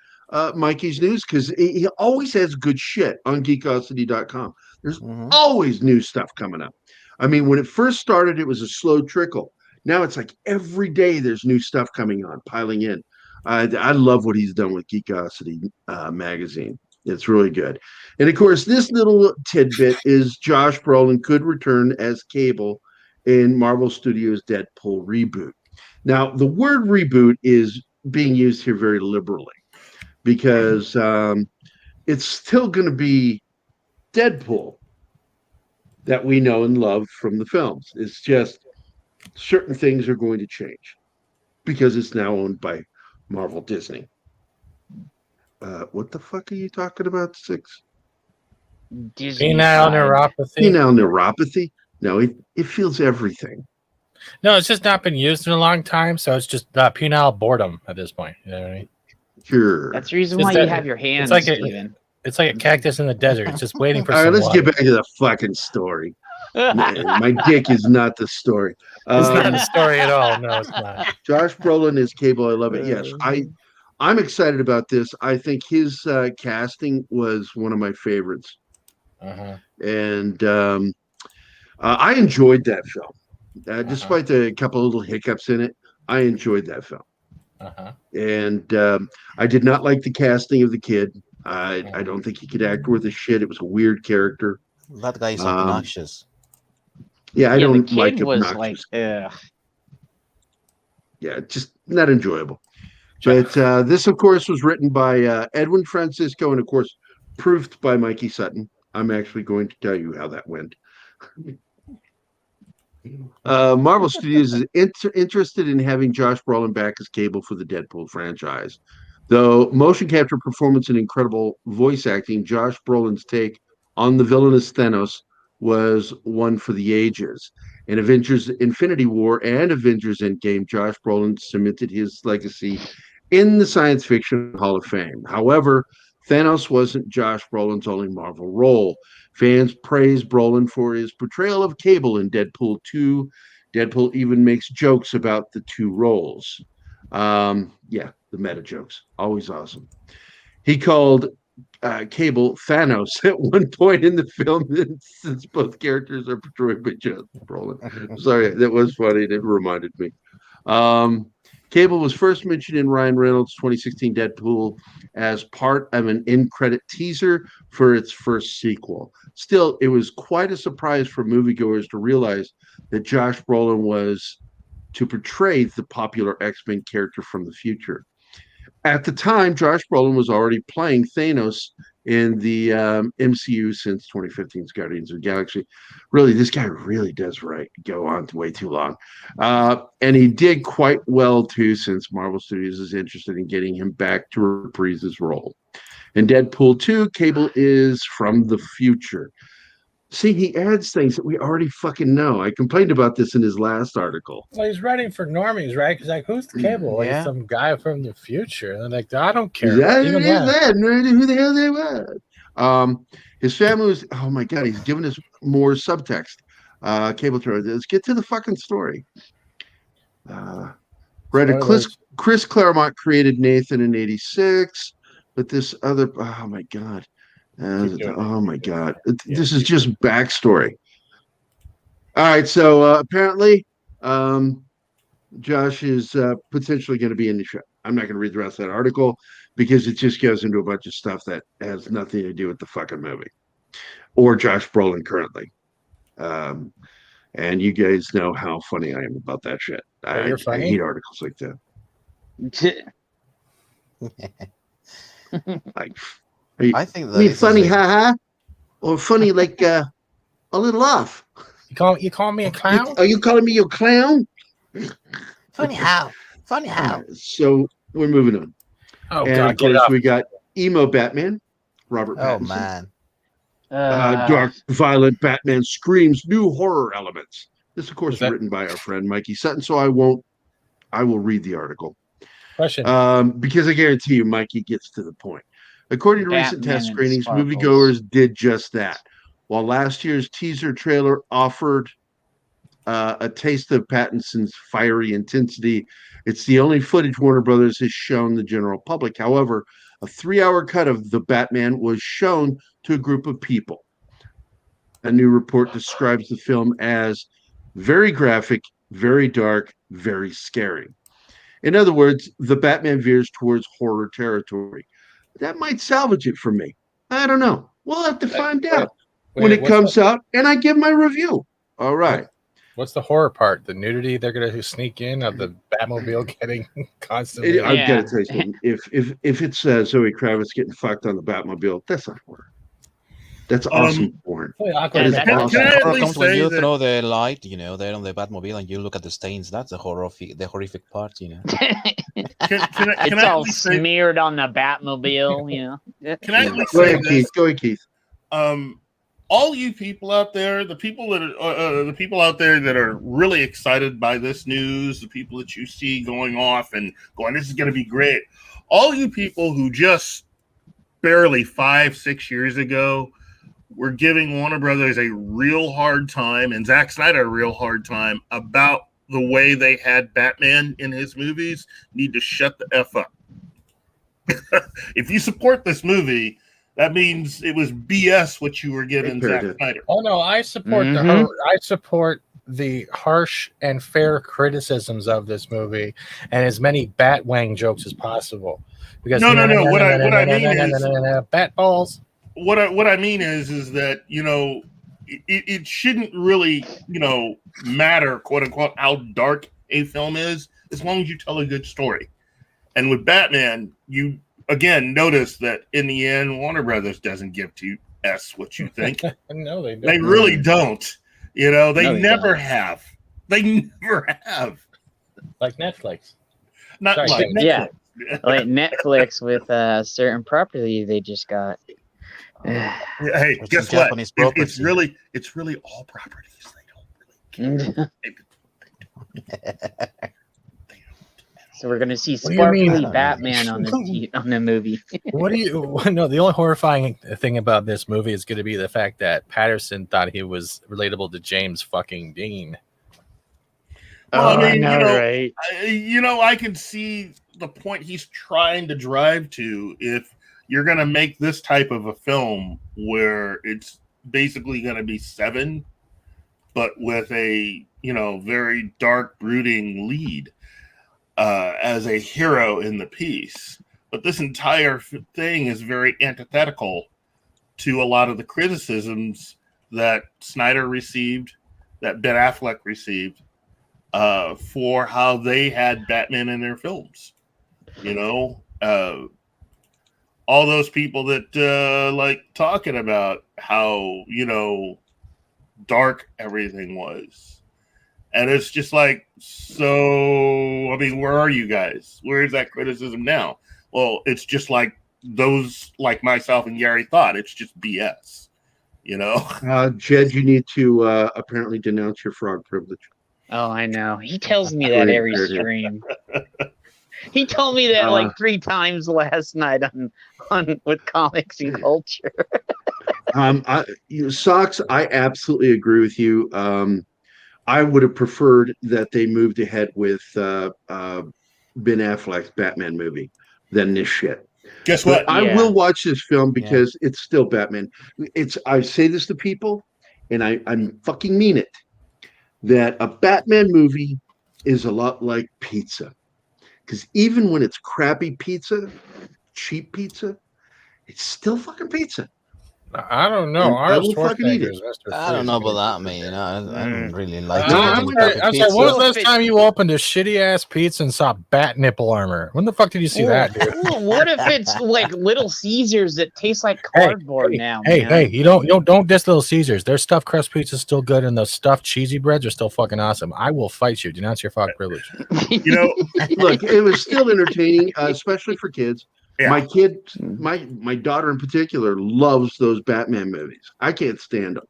Mikey's news because he always has good shit on geekosity.com. There's always new stuff coming up. I mean, when it first started, it was a slow trickle. Now it's like every day there's new stuff coming on, piling in. I love what he's done with Geekosity magazine. It's really good. And of course, this little tidbit is Josh Brolin could return as Cable in Marvel Studios' Deadpool reboot. Now, the word reboot is being used here very liberally because it's still going to be Deadpool that we know and love from the films. It's just certain things are going to change because it's now owned by Marvel Disney. What the fuck are you talking about, Six? Penile neuropathy. Penile neuropathy? No, it feels everything. No, it's just not been used in a long time, so it's just penile boredom at this point. You know what I mean? Sure. That's the reason It's why that- you have your hands, it's like Steven. It's like a cactus in the desert. It's just waiting for All right, some let's water. get back to the fucking story. My dick is not the story. It's not the story at all. No, it's not. Josh Brolin is Cable. I love it. Yes, I'm excited about this. I think his casting was one of my favorites, and I enjoyed that film. Despite the couple of little hiccups in it, I enjoyed that film. And I did not like the casting of the kid. I don't think he could act worth a shit. It was a weird character. That guy is obnoxious. Yeah, I don't the kid like was obnoxious. like, Yeah, just not enjoyable. But this, of course, was written by Edwin Francisco and, of course, proofed by Mikey Sutton. I'm actually going to tell you how that went. Marvel Studios is interested in having Josh Brolin back as Cable for the Deadpool franchise. Though motion capture performance and incredible voice acting, Josh Brolin's take on the villainous Thanos was one for the ages. In Avengers Infinity War and Avengers Endgame, Josh Brolin cemented his legacy in the Science Fiction Hall of Fame. However, Thanos wasn't Josh Brolin's only Marvel role. Fans praised Brolin for his portrayal of Cable in Deadpool 2. Deadpool even makes jokes about the two roles. Yeah, the meta jokes, always awesome. He called Cable Thanos at one point in the film, since both characters are portrayed by Josh Brolin. Sorry, that was funny. It reminded me. Cable was first mentioned in Ryan Reynolds' 2016 Deadpool as part of an in-credit teaser for its first sequel. Still, it was quite a surprise for moviegoers to realize that Josh Brolin was to portray the popular X-Men character from the future. At the time, Josh Brolin was already playing Thanos in the MCU since 2015's Guardians of the Galaxy. Really, this guy really does go on way too long. And he did quite well, too, since Marvel Studios is interested in getting him back to reprise his role. In Deadpool 2, Cable is from the future. See, he adds things that we already fucking know. I complained about this in his last article. Well, he's writing for normies, right? Because, like, who's the Cable? Like, Yeah. some guy from the future. And like, I don't care. Who Even that. the hell they were? His family was, oh my God, he's giving us more subtext. Cable thrower. Let's get to the fucking story. Writer Chris Claremont created Nathan in '86, but this other, oh my God. Oh my God. This is just backstory. All right. So apparently, Josh is potentially going to be in the show. I'm not going to read the rest of that article because it just goes into a bunch of stuff that has nothing to do with the fucking movie or Josh Brolin currently. And you guys know how funny I am about that shit. I hate articles like that. Like, I think that funny, haha, or funny like a little off. You call me a clown? Are you calling me a clown? Funny how? Funny how? So we're moving on. Oh, and God, of course, we got emo Batman, Robert Pattinson. Oh man. Dark, violent Batman screams new horror elements. This, of course, is written by our friend Mikey Sutton. So I will read the article. Question. Because I guarantee you, Mikey gets to the point. According to recent test screenings, moviegoers did just that. While last year's teaser trailer offered a taste of Pattinson's fiery intensity, it's the only footage Warner Brothers has shown the general public. However, a 3-hour cut of the Batman was shown to a group of people. A new report describes the film as very graphic, very dark, very scary. In other words, the Batman veers towards horror territory. That might salvage it for me. I don't know. We'll have to find out when it comes out, and I give my review. All right. What's the horror part? The nudity they're going to sneak in of the Batmobile getting constantly. I've got to tell you something. If it's Zoe Kravitz getting fucked on the Batmobile, that's not horror. That's awesome porn. When you throw the light, there on the Batmobile, and you look at the stains, that's the horrific part, It's all smeared on the Batmobile, Can I at least say this? Go ahead, Keith. All you people out there, the people out there that are really excited by this news, the people that you see going off and going, this is going to be great. All you people who just barely 5-6 years ago were giving Warner Brothers a real hard time and Zack Snyder a real hard time about the way they had Batman in his movies need to shut the F up. If you support this movie, that means it was BS what you were giving Zack Snyder. Oh no, I support the harsh and fair criticisms of this movie and as many Batwang jokes as possible. Because no. What I mean is bat balls. What I mean is that it shouldn't really matter, quote unquote, how dark a film is as long as you tell a good story. And with Batman, you again notice that in the end, Warner Brothers doesn't give to what you think. No, they don't. They really don't. They never have. They never have. Like Netflix. Not like Netflix. Yeah. Like Netflix with a certain property they just got. Hey, guess what? It's really all properties. They don't really care. So we're gonna see sparkly Batman on the movie. What do you? No, the only horrifying thing about this movie is going to be the fact that Patterson thought he was relatable to James fucking Dean. Well, I mean, right? I can see the point he's trying to drive to. If you're going to make this type of a film where it's basically going to be Seven, but with a very dark, brooding lead as a hero in the piece, but this entire thing is very antithetical to a lot of the criticisms that Snyder received, that Ben Affleck received, for how they had Batman in their films. All those people that like talking about how dark everything was, and it's just like, so I mean, where are you guys? Where is that criticism now? Well, it's just like those like myself and Gerry thought it's just BS. Jed, you need to apparently denounce your frog privilege. Oh, I know. He tells me that every stream. He told me that like 3 times last night on with comics and culture. Socks, I absolutely agree with you. I would have preferred that they moved ahead with Ben Affleck's Batman movie than this shit. Guess what? But I will watch this film because it's still Batman. I say this to people, and I fucking mean it, that a Batman movie is a lot like pizza. Because even when it's crappy pizza, cheap pizza, it's still fucking pizza. I don't know. I will fucking eat it. I don't know about that, man. I don't really like I'm sorry. When was the last time you opened a shitty ass pizza and saw bat nipple armor? When the fuck did you see that, dude? What if it's like Little Caesars that tastes like cardboard now? Hey, you don't diss Little Caesars. Their stuffed crust pizza is still good, and those stuffed cheesy breads are still fucking awesome. I will fight you. Denounce your fuck privilege. You know, look, it was still entertaining, especially for kids. Yeah. My kid, my daughter in particular, loves those Batman movies. I can't stand them.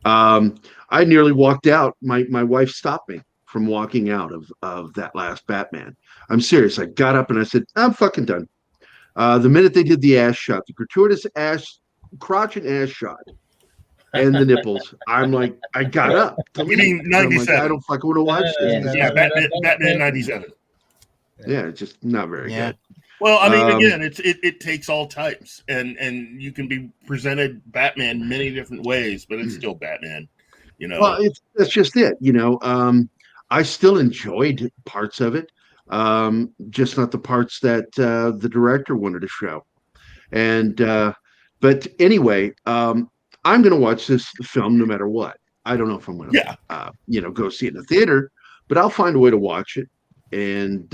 I nearly walked out. My wife stopped me from walking out of that last Batman. I'm serious. I got up and I said, I'm fucking done. The minute they did the ass shot, the gratuitous crotch and ass shot, and the nipples, I'm like, I got up. You mean 97? Like, I don't fucking want to watch this. Yeah, Batman 97. Yeah, it's just not very good. Well, I mean, again, it takes all types, and you can be presented Batman many different ways, but it's still Batman, you know. Well, that's just it, you know. I still enjoyed parts of it, just not the parts that the director wanted to show. And but anyway, I'm going to watch this film no matter what. I don't know if I'm going to, go see it in the theater, but I'll find a way to watch it. And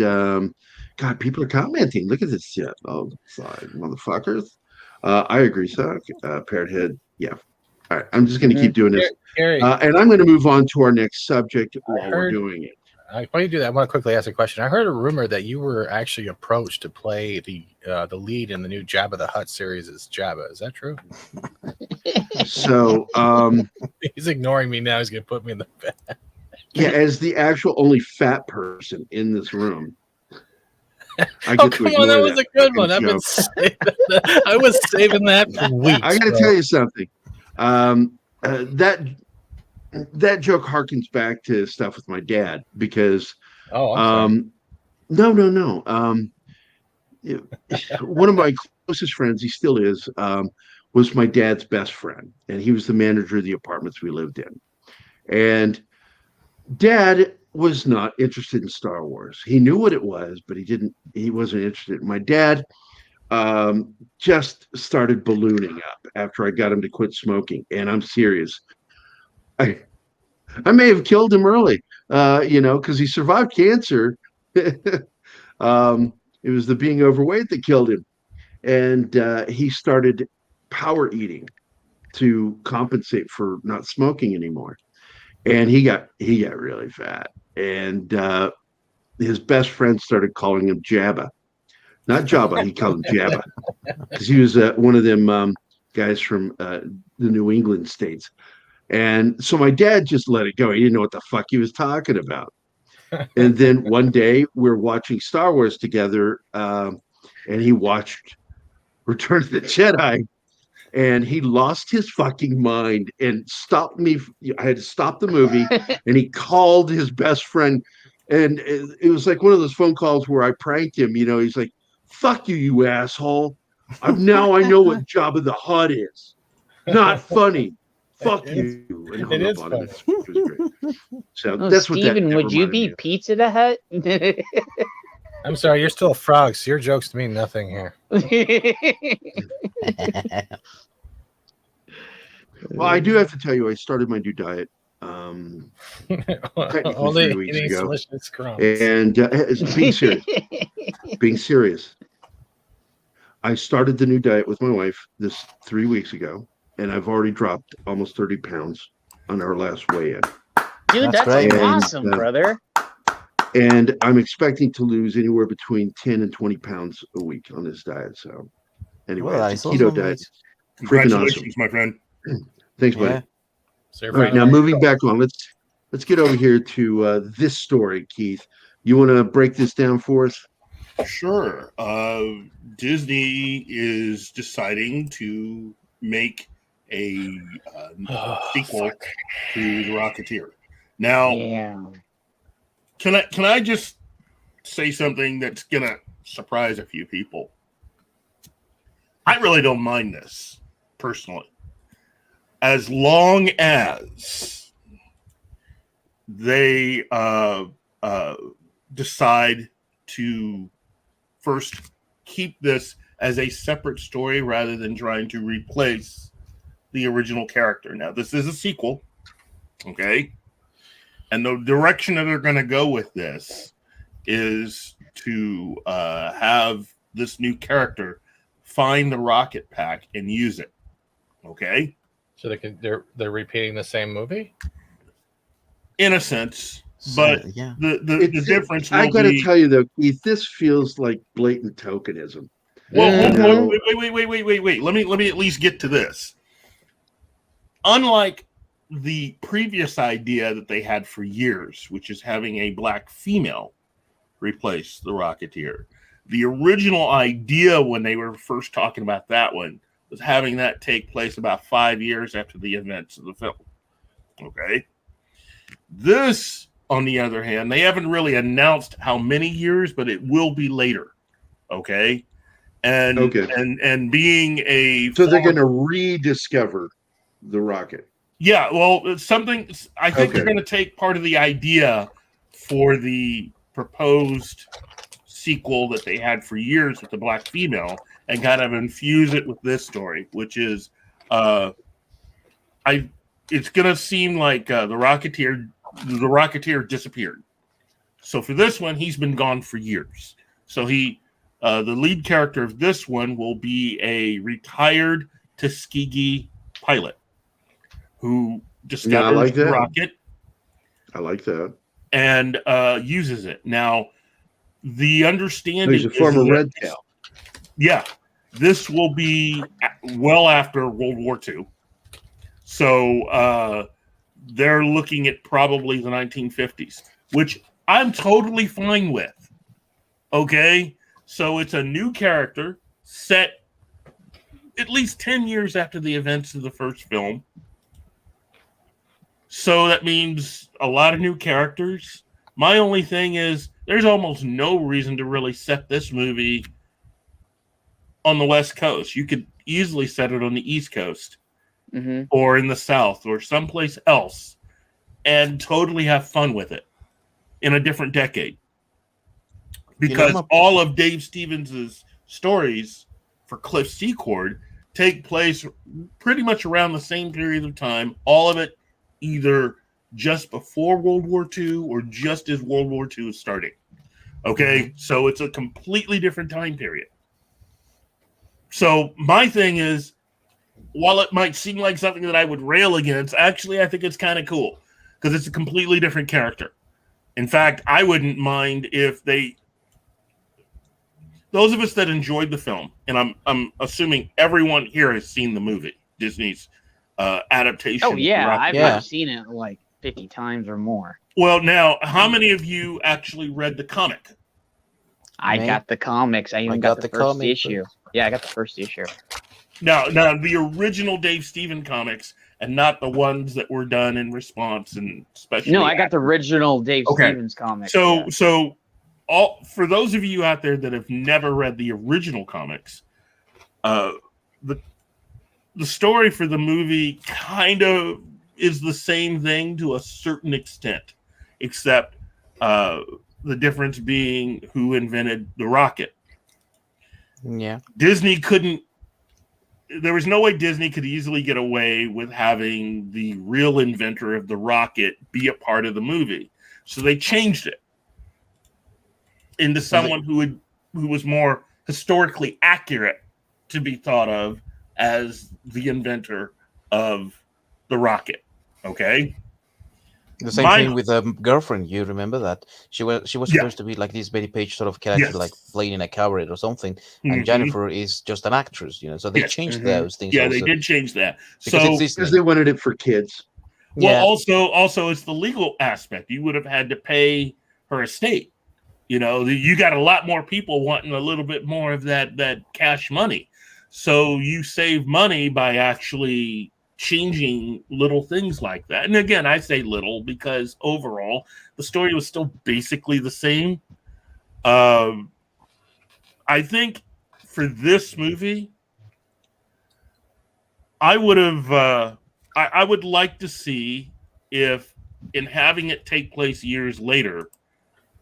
God, people are commenting. Look at this shit. Oh, sorry, motherfuckers. I agree, so Parrot Head. Yeah. All right. I'm just going to keep doing this. Gerry, and I'm going to move on to our next subject while we're doing it. While you do that, I want to quickly ask a question. I heard a rumor that you were actually approached to play the lead in the new Jabba the Hutt series as Jabba. Is that true? So he's ignoring me now. He's going to put me in the bed. Yeah, as the actual only fat person in this room. I get come on, that was a good one. I was saving that for weeks. I got to tell you something. That joke harkens back to stuff with my dad because no. One of my closest friends, he still is, was my dad's best friend, and he was the manager of the apartments we lived in. And Dad was not interested in Star Wars. He knew what it was, but he wasn't interested. My dad just started ballooning up after I got him to quit smoking. And I'm serious. I may have killed him early, because he survived cancer. It was the being overweight that killed him. And he started power eating to compensate for not smoking anymore. And he got really fat, and his best friend started calling him Jabba, not Jabba. He called him Jabba because he was one of them guys from the New England states. And so my dad just let it go. He didn't know what the fuck he was talking about. And then one day we're watching Star Wars together, and he watched Return of the Jedi. And he lost his fucking mind and stopped me. I had to stop the movie, and he called his best friend. And it was like one of those phone calls where I pranked him. He's like, fuck you, you asshole. Now I know what Jabba the Hutt is. Not funny. Fuck you. And it is funny. It was great. So that's what Steven, would you be Pizza the Hut? I'm sorry, you're still a frog, so your jokes mean nothing here. Well, I do have to tell you, I started my new diet technically 3 weeks ago. And being serious, I started the new diet with my wife 3 weeks ago, and I've already dropped almost 30 pounds on our last weigh-in. Dude, that's awesome, brother. And I'm expecting to lose anywhere between 10 and 20 pounds a week on this diet. So anyway, it's a keto diet. Congratulations, my friend. Thanks, buddy. All right, now moving back on, let's get over here to this story, Keith. You want to break this down for us? Sure. Disney is deciding to make a sequel to The Rocketeer. Now, can I just say something that's gonna surprise a few people? I really don't mind this personally, as long as they decide to first keep this as a separate story rather than trying to replace the original character. Now, this is a sequel, okay? And the direction that they're going to go with this is to have this new character find the rocket pack and use it, okay? So they're repeating the same movie? In a sense. But the difference. I got to tell you though, Keith, this feels like blatant tokenism. Well, wait. Let me at least get to this. Unlike the previous idea that they had for years, which is having a black female replace the Rocketeer, the original idea when they were first talking about that one was having that take place about 5 years after the events of the film. Okay, this. On the other hand, they haven't really announced how many years, but it will be later. Okay. And being so they're going to rediscover the rocket. Yeah. Well, it's something I think they're going to take part of the idea for the proposed sequel that they had for years with the black female and kind of infuse it with this story, which is it's going to seem like the Rocketeer disappeared. So for this one, he's been gone for years. So the lead character of this one will be a retired Tuskegee pilot who discovers the rocket. I like that. And uses it. Now, the understanding he's a former Red Tail. Yeah. This will be well after World War II. So they're looking at probably the 1950s, which I'm totally fine with. Okay? So it's a new character set at least 10 years after the events of the first film. So that means a lot of new characters. My only thing is there's almost no reason to really set this movie on the West Coast. You could easily set it on the East Coast. Mm-hmm. Or in the South or someplace else and totally have fun with it in a different decade. Because all of Dave Stevens' stories for Cliff Secord take place pretty much around the same period of time, all of it either just before World War II or just as World War II is starting. Okay, so it's a completely different time period. So my thing is, while it might seem like something that I would rail against, actually, I think it's kind of cool because it's a completely different character. In fact, I wouldn't mind if those of us that enjoyed the film, and I'm assuming everyone here has seen the movie, Disney's adaptation. Oh, yeah. I've seen it like 50 times or more. Well, now, how many of you actually read the comic? I got the comics. I even got the first issue. Yeah, I got the first issue. Now, the original Dave Stevens comics, and not the ones that were done in response, and especially. No, I got the original Dave Stevens comics. So, for those of you out there that have never read the original comics, the story for the movie kind of is the same thing to a certain extent, except the difference being who invented the rocket. Yeah, Disney couldn't. There was no way Disney could easily get away with having the real inventor of the rocket be a part of the movie. So they changed it into someone who was more historically accurate to be thought of as the inventor of the rocket. Okay? The same thing with Girlfriend. You remember that she was supposed to be like this Betty Page sort of character, like playing in a cabaret or something, and Jennifer is just an actress, So they changed those things. Yeah, they did change that. Because they wanted it for kids. Well, also it's the legal aspect. You would have had to pay her estate, You know, you got a lot more people wanting a little bit more of that cash money. So you save money by actually changing little things like that. And again, I say little because overall the story was still basically the same. I think for this movie, I would have I would like to see if, in having it take place years later,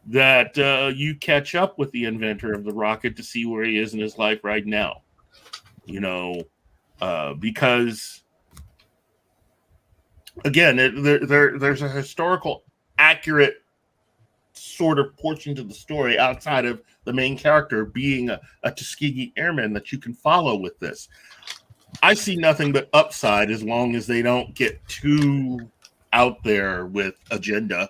that you catch up with the inventor of the rocket to see where he is in his life right now. You know, because again, there's a historical accurate sort of portion to the story outside of the main character being a Tuskegee Airman that you can follow with this. I see nothing but upside as long as they don't get too out there with agenda.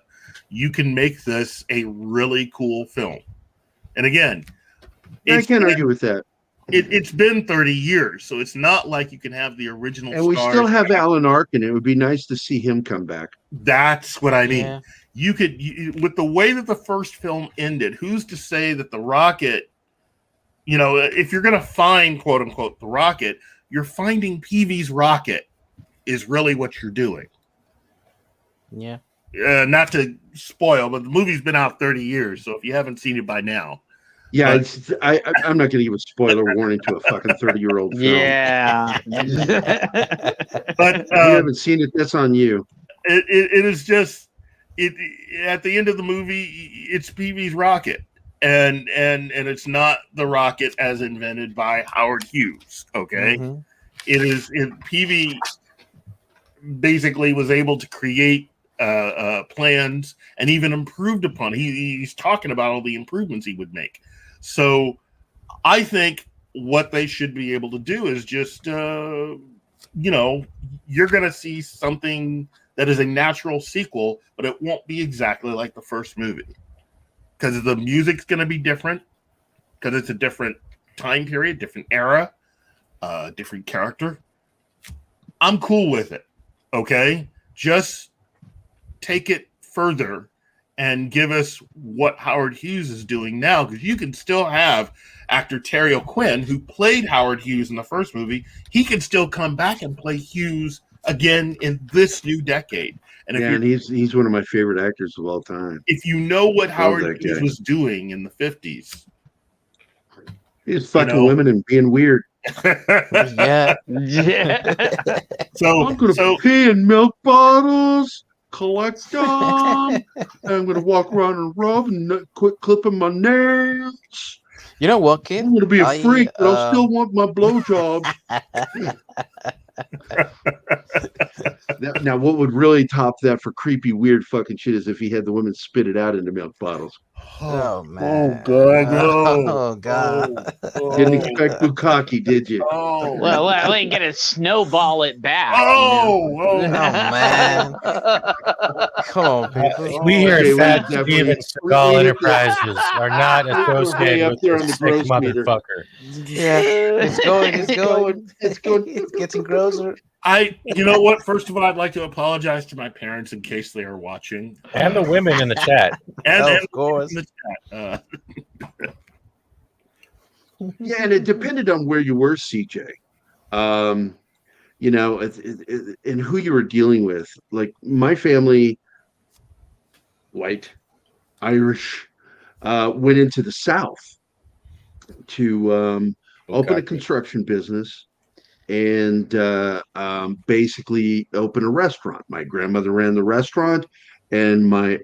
You can make this a really cool film. And again, I can't argue with that. It's been 30 years, so it's not like you can have the original and we still have Alan Arkin. It would be nice to see him come back. That's what I mean. Yeah. You could, with the way that the first film ended, who's to say that the rocket, you know, if you're going to find, quote unquote, the rocket, you're finding Peavy's rocket is really what you're doing. Yeah. Not to spoil, but the movie's been out 30 years, so if you haven't seen it by now. Yeah, I'm not going to give a spoiler warning to a fucking 30-year-old film. Yeah. But if you haven't seen it, that's on you. It is just at the end of the movie, it's Peavy's rocket, and it's not the rocket as invented by Howard Hughes. Okay, Peavy basically was able to create plans and even improved upon. He's talking about all the improvements he would make. So I think what they should be able to do is just, you know, you're going to see something that is a natural sequel, but it won't be exactly like the first movie because the music's going to be different because it's a different time period, different era, different character. I'm cool with it. Okay. Just take it further and give us what Howard Hughes is doing now, because you can still have actor Terry O'Quinn, who played Howard Hughes in the first movie. He can still come back and play Hughes again in this new decade. And he's one of my favorite actors of all time. If you know what Howard Hughes was doing in the 50s, he was fucking women and being weird. Yeah. So I'm gonna pee in milk bottles. Collect them. I'm gonna walk around and rub and quit clipping my nails. You know what, kid? I'm gonna be a freak, but I'll still want my blowjob. Now, what would really top that for creepy, weird fucking shit is if he had the women spit it out into milk bottles. Oh man! Oh god! Didn't expect bukkake, did you? Oh well, we ain't gonna snowball it back. Oh man! Come on, people. We here at Fat Steven Seagal Enterprises are not associated with this sick motherfucker. Yeah, it's going. It's getting grosser. You know what? First of all, I'd like to apologize to my parents in case they are watching, and the women in the chat, and of course. In the chat. Yeah, and it depended on where you were, CJ. You know, and who you were dealing with. Like my family, white, Irish, went into the South to open a construction business. And basically open a restaurant. My grandmother ran the restaurant, and my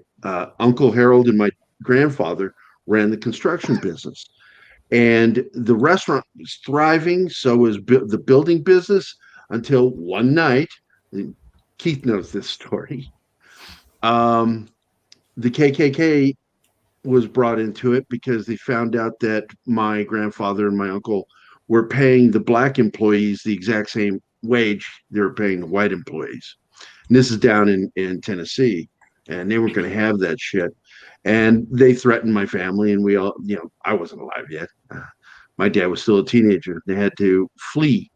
Uncle Harold and my grandfather ran the construction business. And the restaurant was thriving, so was the building business, until one night, Keith knows this story, the KKK was brought into it because they found out that my grandfather and my uncle were paying the black employees the exact same wage they were paying the white employees. And this is down in Tennessee, and they weren't going to have that shit. And they threatened my family, and we all, you know, I wasn't alive yet. My dad was still a teenager. They had to flee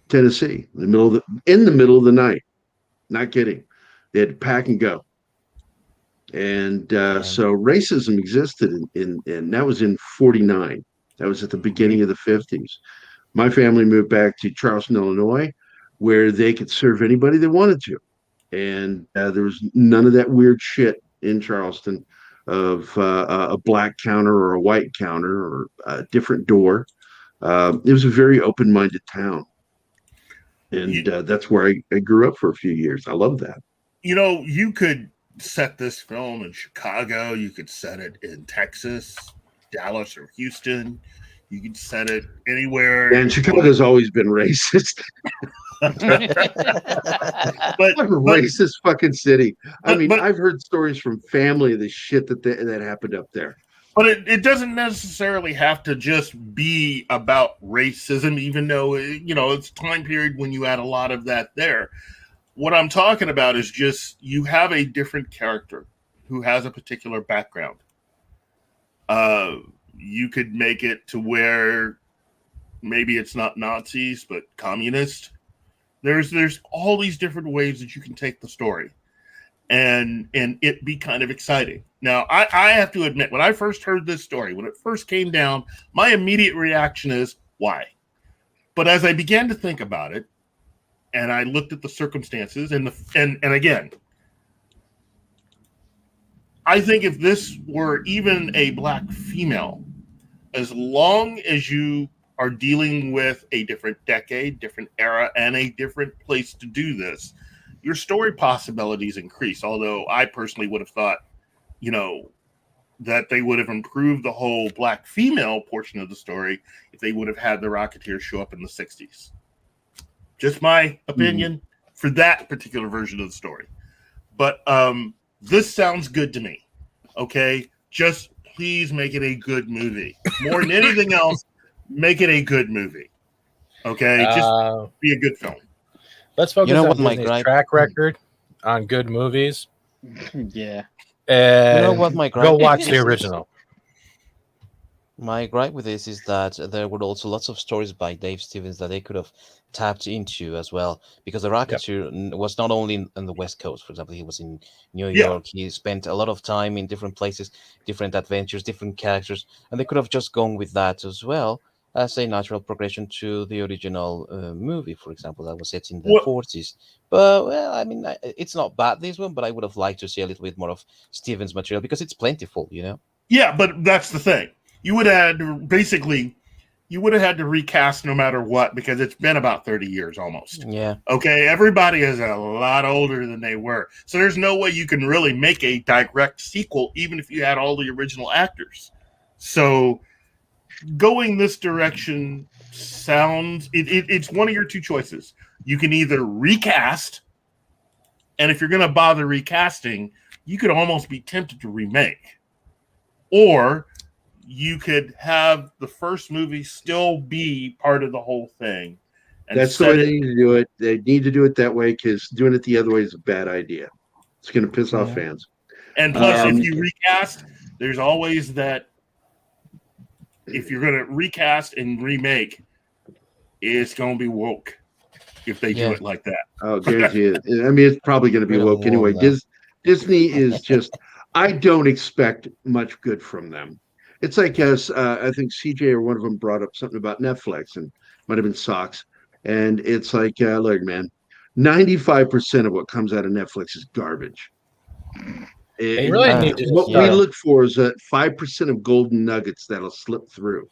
Tennessee in the middle of the night. Not kidding. They had to pack and go. And so racism existed in that was in 49. That was at the beginning of the 50s. My family moved back to Charleston, Illinois, where they could serve anybody they wanted to. And there was none of that weird shit in Charleston of a black counter or a white counter or a different door. It was a very open-minded town. And that's where I grew up for a few years. I love that. You know, you could set this film in Chicago. You could set it in Texas, Dallas, or Houston. You could set it anywhere. And Chicago's always been racist. but racist fucking city. I mean, I've heard stories from family of the shit that happened up there. But it doesn't necessarily have to just be about racism, even though, you know, it's a time period when you add a lot of that there. What I'm talking about is just you have a different character who has a particular background. You could make it to where maybe it's not Nazis, but communist. There's all these different ways that you can take the story and it be kind of exciting. Now, I have to admit, when I first heard this story, when it first came down, my immediate reaction is, why? But as I began to think about it, and I looked at the circumstances, and again, I think if this were even a black female, as long as you are dealing with a different decade, different era, and a different place to do this, your story possibilities increase. Although I personally would have thought, you know, that they would have improved the whole black female portion of the story if they would have had the Rocketeer show up in the 60s. Just my opinion for that particular version of the story. But this sounds good to me. Okay? Just please make it a good movie. More than anything else, make it a good movie. Okay? Just be a good film. Let's focus on Disney's track record on good movies. Yeah. And what my gripe go watch the original. My gripe with this is that there were also lots of stories by Dave Stevens that they could have tapped into as well, because the Rocketeer was not only in the West Coast. For example, he was in New York. He spent a lot of time in different places, different adventures, different characters, and they could have just gone with that as well as a natural progression to the original movie, for example, that was set in the 40s. But, well, I mean, it's not bad, this one, but I would have liked to see a little bit more of Stevens' material because it's plentiful, you know? Yeah, but that's the thing. You would have had to recast no matter what, because it's been about 30 years almost. Yeah. Okay, everybody is a lot older than they were. So there's no way you can really make a direct sequel, even if you had all the original actors. So going this direction sounds it's one of your two choices. You can either recast, and if you're going to bother recasting, you could almost be tempted to remake, or you could have the first movie still be part of the whole thing. And that's the way they need to do it. They need to do it that way, because doing it the other way is a bad idea. It's going to piss off fans. And plus, if you recast, there's always that. If you're going to recast and remake, it's going to be woke if they do it like that. Oh, guarantee it. I mean, it's probably going to be woke anyway. Disney is just, I don't expect much good from them. It's like, as I think CJ or one of them brought up something about Netflix, and might have been Socks. And it's like, look, man, 95% of what comes out of Netflix is garbage. What we look for is 5% of golden nuggets that'll slip through.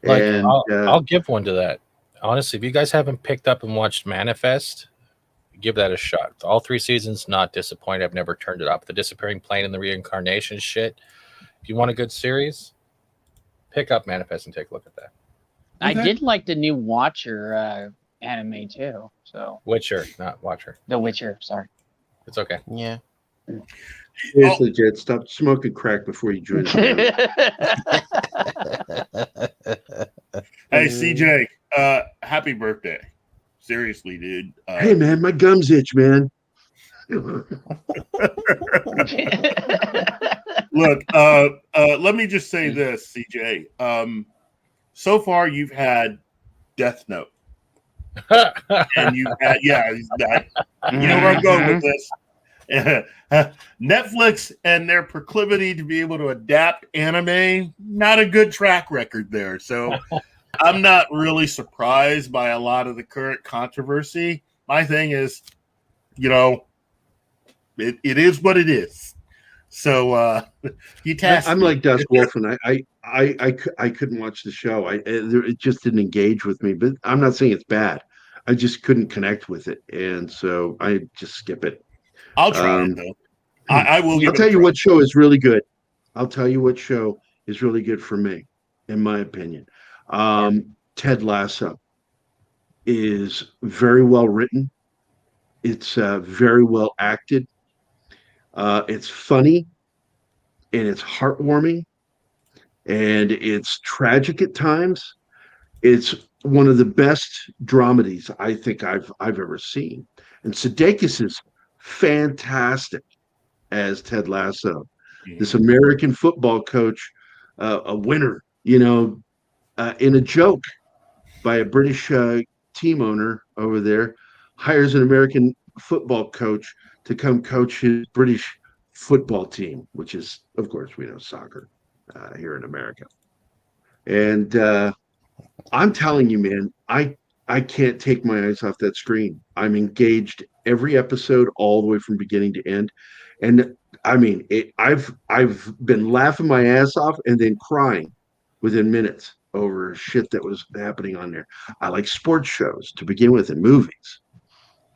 Like, and I'll give one to that. Honestly, if you guys haven't picked up and watched Manifest, give that a shot. All 3 seasons, not disappointed. I've never turned it up. The disappearing plane and the reincarnation shit. If you want a good series, pick up Manifest and take a look at that. I did like the new Watcher anime too. So Witcher, not Watcher. The Witcher, sorry. It's okay. Yeah. It's legit. Stop smoking crack before you join. Hey, CJ, happy birthday. Seriously, dude. Hey, man, my gums itch, man. Look, let me just say this, CJ. So far, you've had Death Note. And you've had, you know where I'm going with this. Netflix and their proclivity to be able to adapt anime, not a good track record there. So I'm not really surprised by a lot of the current controversy. My thing is, it is what it is. So I'm like Dust Wolf, and I couldn't watch the show. It just didn't engage with me. But I'm not saying it's bad. I just couldn't connect with it, and so I just skip it. I'll try it though. I will. I'll tell you what show is really good. I'll tell you what show is really good for me, in my opinion. Ted Lasso is very well written. It's very well acted. It's funny, and it's heartwarming, and it's tragic at times. It's one of the best dramedies I think I've ever seen. And Sudeikis is fantastic as Ted Lasso, this American football coach, a winner, in a joke by a British team owner over there, hires an American football coach to come coach his British football team, which is, of course, we know soccer here in America. And I'm telling you, man, I can't take my eyes off that screen. I'm engaged every episode all the way from beginning to end. And I mean, I've been laughing my ass off and then crying within minutes over shit that was happening on there. I like sports shows to begin with and movies.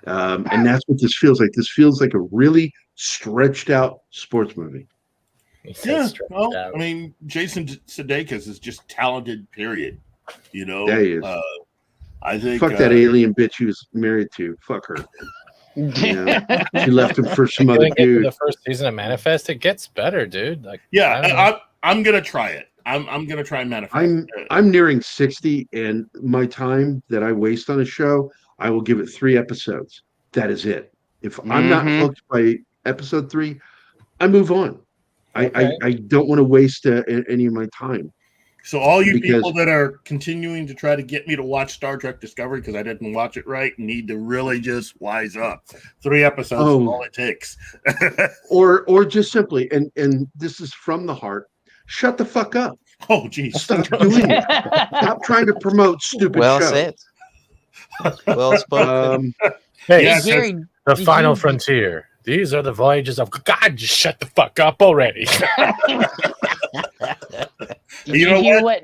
And that's what this feels like. This feels like a really stretched out sports movie. Yeah, well, I mean, Jason Sudeikis is just talented, period. Yeah, he is. I think fuck that alien bitch he was married to. Fuck her. Yeah, she left him for some other dude. The first season of Manifest, it gets better, dude. Like, I'm gonna try it. I'm gonna try Manifest. I'm nearing 60, and my time that I waste on a show, I will give it 3 episodes. That is it. If I'm not hooked by episode 3, I move on. Okay. I don't want to waste any of my time. So all you people that are continuing to try to get me to watch Star Trek Discovery because I didn't watch it right need to really just wise up. 3 episodes is all it takes. or just simply, and this is from the heart, shut the fuck up. Oh, geez. Stop doing it. Stop trying to promote stupid shows. Said. Well spoken. Hey, Gerry, the final frontier. These are the voyages of God. Just shut the fuck up already. you know what?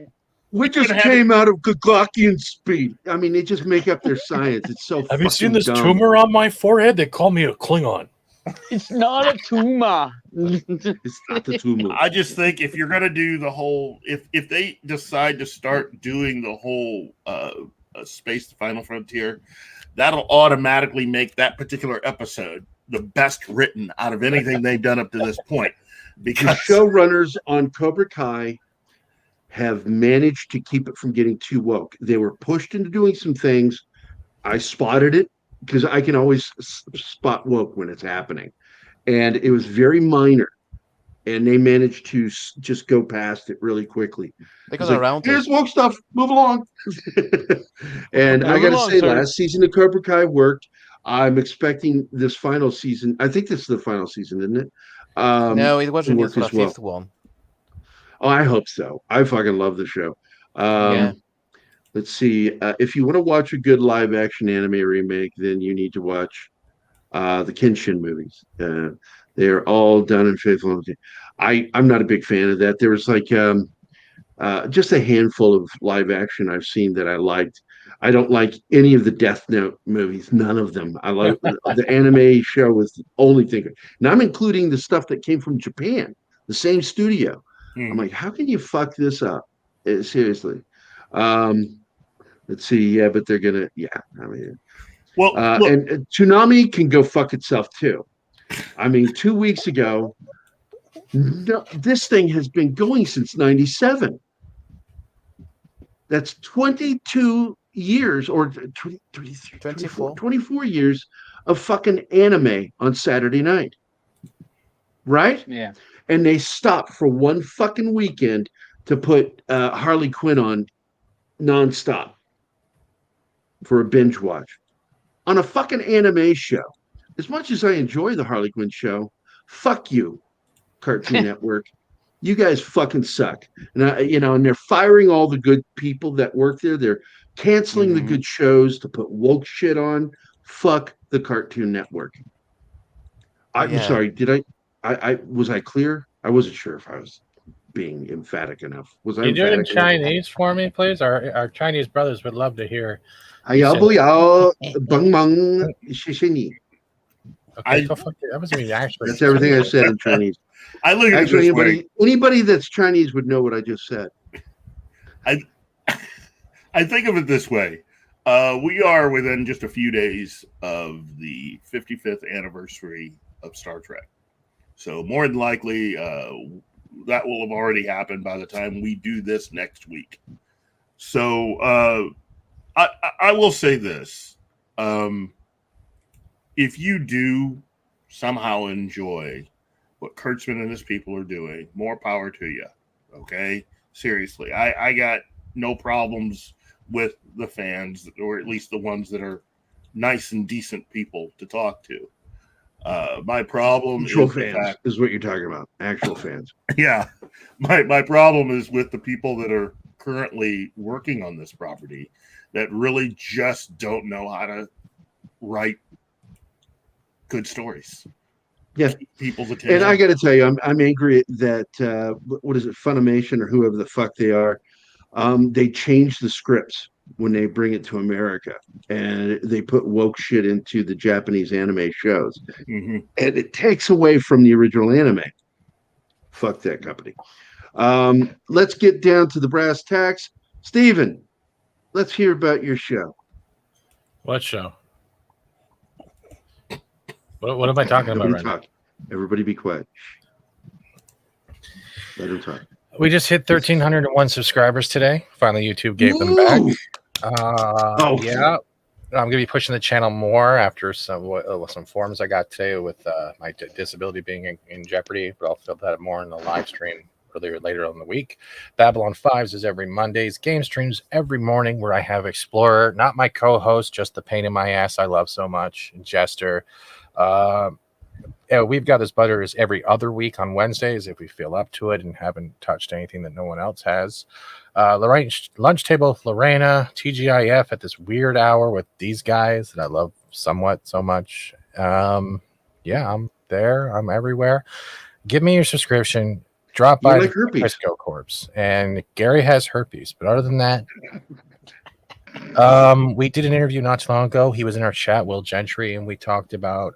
We just came out of Gaglakian speed. I mean, they just make up their science. It's so. Have you seen this dumb. tumor on my forehead? They call me a Klingon. It's not a tumor. It's not the tumor. I just think if you're gonna do the whole, if they decide to start doing the whole space, the final frontier, that'll automatically make that particular episode the best written out of anything they've done up to this point. Because the showrunners on Cobra Kai have managed to keep it from getting too woke. They were pushed into doing some things. I spotted it because I can always spot woke when it's happening. And it was very minor. And they managed to just go past it really quickly. Because around here's woke stuff. Move along. And I got to say, last season of Cobra Kai worked. I'm expecting this final season. I think this is the final season, isn't it? No, it wasn't the 5th one. Oh, I hope so. I fucking love the show. Let's see. If you want to watch a good live action anime remake, then you need to watch the Kenshin movies. They're all done in faithful. I'm not a big fan of that. There was like just a handful of live action I've seen that I liked. I don't like any of the Death Note movies. None of them. I like the anime show was the only thing. And I'm including the stuff that came from Japan, the same studio. I'm like, how can you fuck this up? Seriously. Let's see. Yeah, but they're gonna. Yeah, I mean, well, and Toonami can go fuck itself too. I mean, 2 weeks ago, this thing has been going since '97. That's 22 years or 24 years of fucking anime on Saturday night. Right? Yeah. And they stopped for one fucking weekend to put Harley Quinn on nonstop for a binge watch on a fucking anime show. as much as I enjoy the Harley Quinn show, fuck you, Cartoon Network. You guys fucking suck. And and they're firing all the good people that work there. They're canceling the good shows to put woke shit on. Fuck the Cartoon Network. I'm sorry. Did I was I clear? I wasn't sure if I was being emphatic enough. Was I? Can you do it in emphatic enough? Chinese for me, please? Our Chinese brothers would love to hear. Okay, I that's wasn't even actually. everything I said in Chinese. I look at Actually, it this way. anybody that's Chinese would know what I just said. I think of it this way. We are within just a few days of the 55th anniversary of Star Trek. So more than likely, that will have already happened by the time we do this next week. So I will say this. If you do somehow enjoy what Kurtzman and his people are doing, more power to you. Okay? Seriously. I got no problems with the fans, or at least the ones that are nice and decent people to talk to. My problem is what you're talking about. Actual fans. Yeah. My problem is with the people that are currently working on this property that really just don't know how to write good stories. Yeah. People's attention. And I got to tell you, I'm angry that what is it, Funimation or whoever the fuck they are. They change the scripts when they bring it to America, and they put woke shit into the Japanese anime shows, and it takes away from the original anime. Fuck that company. Let's get down to the brass tacks. Steven, let's hear about your show. What show? What am I talking about right now? Everybody be quiet. Let him talk. We just hit 1,301 subscribers today. Finally, YouTube gave them back. Yeah. I'm going to be pushing the channel more after some forms I got today with my disability being in jeopardy, but I'll fill that more in the live stream later on in the week. Babylon 5s is every Mondays. Game streams every morning where I have Explorer, not my co-host, just the pain in my ass I love so much, and Jester. We've got This Butter is every other week on Wednesdays if we feel up to it and haven't touched anything that no one else has. Lunch Table with Lorena, TGIF at this weird hour with these guys that I love somewhat so much. Yeah, I'm there. I'm everywhere. Give me your subscription. Drop by like herpes. Frisco Corpse. And Gerry has herpes. But other than that, we did an interview not too long ago. He was in our chat, Will Gentry, and we talked about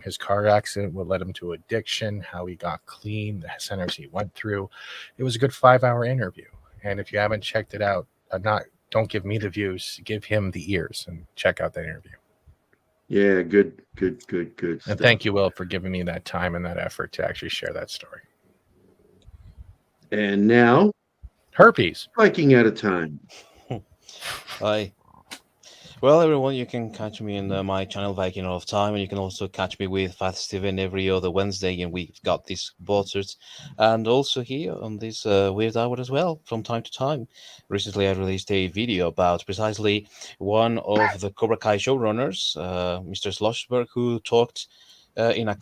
his car accident, what led him to addiction, how he got clean, the centers he went through. It was a good 5-hour interview. And if you haven't checked it out, don't give me the views, give him the ears and check out that interview. Yeah, good And stuff. thank you, Will, for giving me that time and that effort to actually share that story. And now, herpes. Viking out of time. Hi. Well, everyone, you can catch me in my channel Viking All of Time, and you can also catch me with Fat Steven every other Wednesday, and we've got these botsers, and also here on this weird hour as well from time to time. Recently, I released a video about precisely one of the Cobra Kai showrunners, Mr. Schlossberg, who talked in a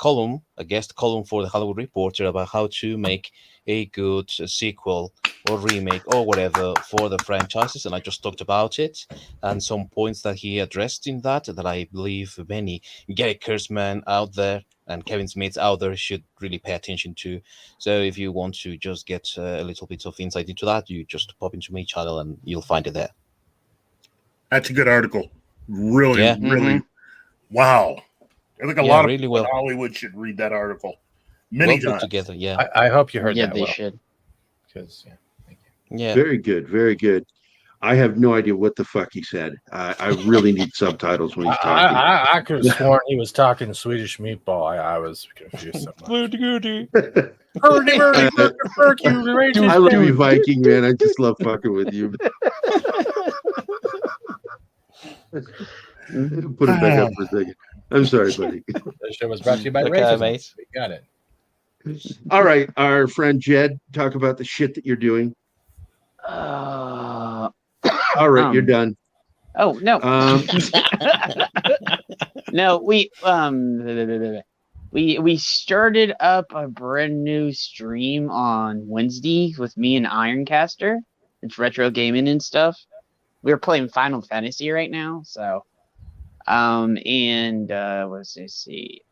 guest column for the Hollywood Reporter about how to make a good sequel or remake or whatever for the franchises, and I just talked about it and some points that he addressed in that I believe many Gerry Kurtzman out there and Kevin Smith out there should really pay attention to. So if you want to just get a little bit of insight into that, you just pop into my channel and you'll find it there. That's a good article. Really. Wow. I think a lot of people in Hollywood should read that article. Many times. Put together, yeah. I hope you heard that. Yeah, they should. Because, thank you. Yeah. Very good. I have no idea what the fuck he said. I really need subtitles when he's talking. I could have sworn he was talking Swedish meatball. I was confused so much. I love you, Viking, man. I just love fucking with you. Put it back up for a second. I'm sorry, buddy. This show was brought to you by Racism. Mate. We got it. All right, our friend Jed, talk about the shit that you're doing. All right, you're done. Oh no. No, we started up a brand new stream on Wednesday with me and Ironcaster. It's retro gaming and stuff. We're playing Final Fantasy right now, so let's see.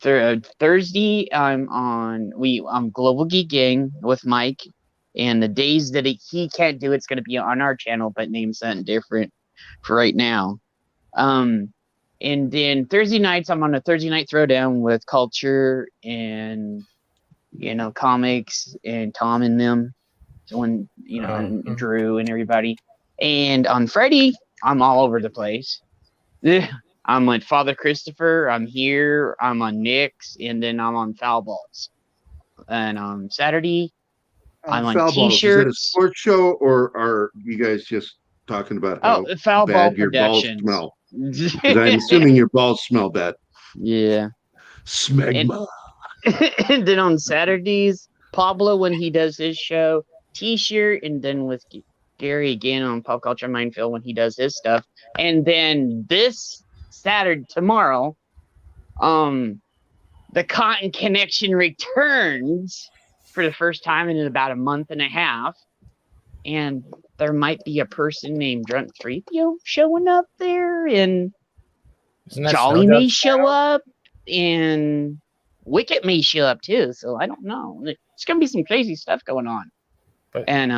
Thursday I'm Global Geek Gang with Mike, and the days that he can't do it's going to be on our channel, but name something different for right now. And then Thursday nights, I'm on a Thursday night throwdown with Culture and, comics and Tom and them. So and Drew and everybody. And on Friday, I'm all over the place. I'm on Father Christopher. I'm here. I'm on Nick's. And then I'm on Foul Balls. And on Saturday, I'm on Foul Balls, T-shirts. is that a sports show, or are you guys just talking about how Foul Ball bad your balls Productions. smell? Because I'm assuming your balls smell bad. Yeah. Smegma. And then on Saturdays, Pablo, when he does his show, T-shirt, and then with Gerry again on Pop Culture Minefield when he does his stuff. And then this Saturday, tomorrow, the Cotton Connection returns for the first time in about a month and a half. And there might be a person named Drunk 3PO showing up there, and Jolly may show up, and Wicket may show up too. So I don't know. It's gonna be some crazy stuff going on. And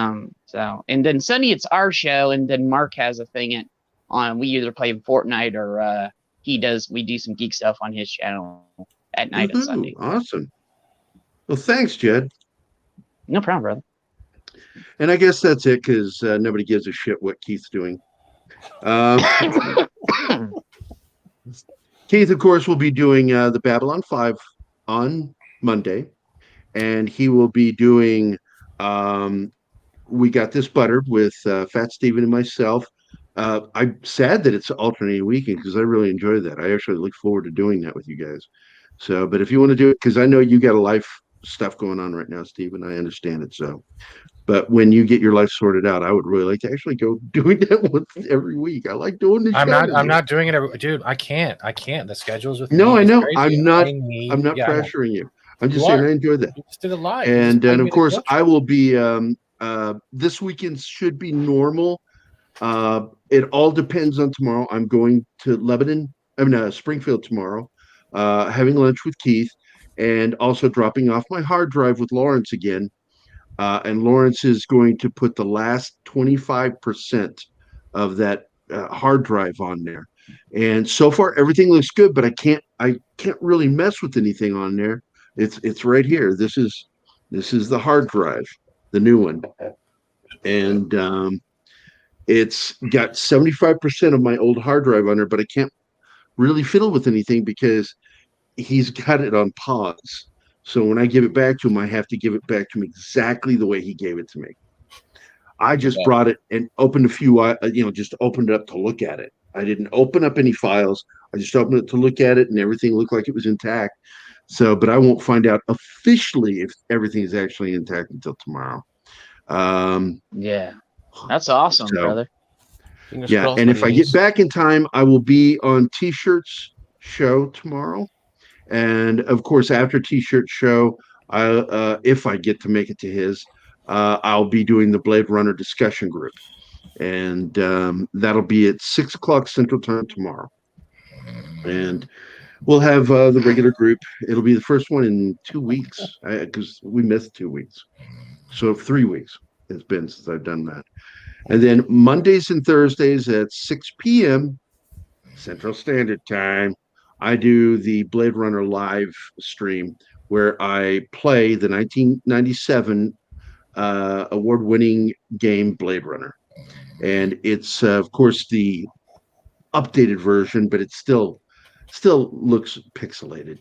then Sunday it's our show, and then Mark has a thing on. We either play Fortnite or we do some geek stuff on his channel at night on Sunday. Awesome. Well, thanks, Jed. No problem, brother. And I guess that's it, because nobody gives a shit what Keith's doing. Keith, of course, will be doing the Babylon 5 on Monday, and he will be doing We Got This Buttered with Fat Steven and myself. I'm sad that it's alternating weekend, because I really enjoy that. I actually look forward to doing that with you guys. So, but if you want to do it, because I know you got a life stuff going on right now, Steven, I understand it. So, but when you get your life sorted out, I would really like to actually go doing that once every week. I like doing the show. I'm not doing it dude. I can't. The schedule's with no, me. I know. Crazy. I'm not pressuring you. I'm just saying I enjoy that. You just did it live. And then of course I will be this weekend should be normal. It all depends on tomorrow. I'm going to Springfield tomorrow, having lunch with Keith, and also dropping off my hard drive with Lawrence again. And Lawrence is going to put the last 25% of that hard drive on there. And so far everything looks good, but I can't really mess with anything on there. It's right here. This is the hard drive, the new one. And it's got 75% of my old hard drive on there, but I can't really fiddle with anything because he's got it on pause. So when I give it back to him, I have to give it back to him exactly the way he gave it to me. I just brought it and opened a few, just opened it up to look at it. I didn't open up any files. I just opened it to look at it, and everything looked like it was intact. So, but I won't find out officially if everything is actually intact until tomorrow. Yeah, that's awesome, brother. Yeah, and if I get back in time, I will be on T-Shirt's show tomorrow. And of course, after T-Shirt show, if I get to make it to his, I'll be doing the Blade Runner discussion group, and that'll be at 6:00 Central Time tomorrow. And we'll have the regular group. It'll be the first one in 2 weeks, because we missed 2 weeks, so 3 weeks it's been since I've done that. And then Mondays and Thursdays at 6 p.m. Central Standard Time, I do the Blade Runner live stream where I play the 1997 award-winning game Blade Runner. And it's, of course, the updated version, but it still looks pixelated.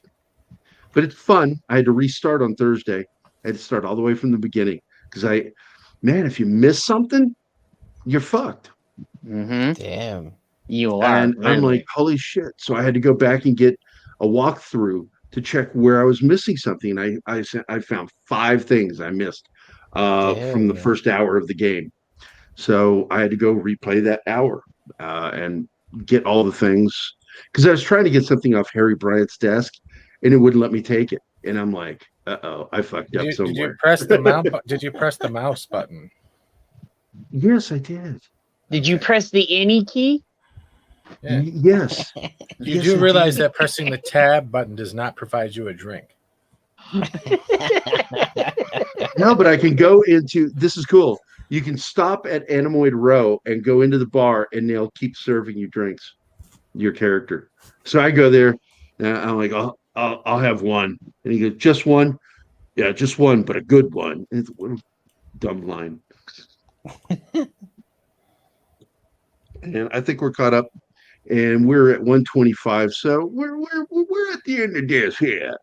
But it's fun. I had to restart on Thursday. I had to start all the way from the beginning because if you miss something, you're fucked. Mm-hmm. Damn. You are. And really. I'm like, holy shit. So I had to go back and get a walkthrough to check where I was missing something. And I found 5 things I missed from the first hour of the game. So I had to go replay that hour. And get all the things because I was trying to get something off Harry Bryant's desk, and it wouldn't let me take it. And I'm like, "Uh-oh, I fucked up somewhere." Did you press the mouse? Did you press the mouse button? Yes, I did. Did you press the any key? Yeah. Yes. You do realize that pressing the tab button does not provide you a drink. No, but I can go into. This is cool. You can stop at Anemoid Row and go into the bar, and they'll keep serving you drinks. Your character. So I go there, and I'm like, I'll have one, and he goes, "Just one." Yeah, just one, but a good one. And what a dumb line. And I think we're caught up, and we're at 125. So we're at the end of this here.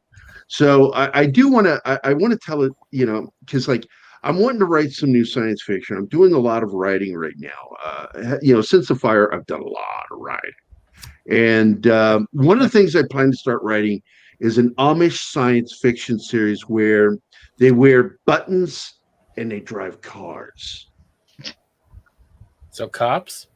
So I do want to I want to tell it, because like I'm wanting to write some new science fiction. I'm doing a lot of writing right now. Since the fire, I've done a lot of writing, and one of the things I plan to start writing is an Amish science fiction series where they wear buttons and they drive cars. So cops?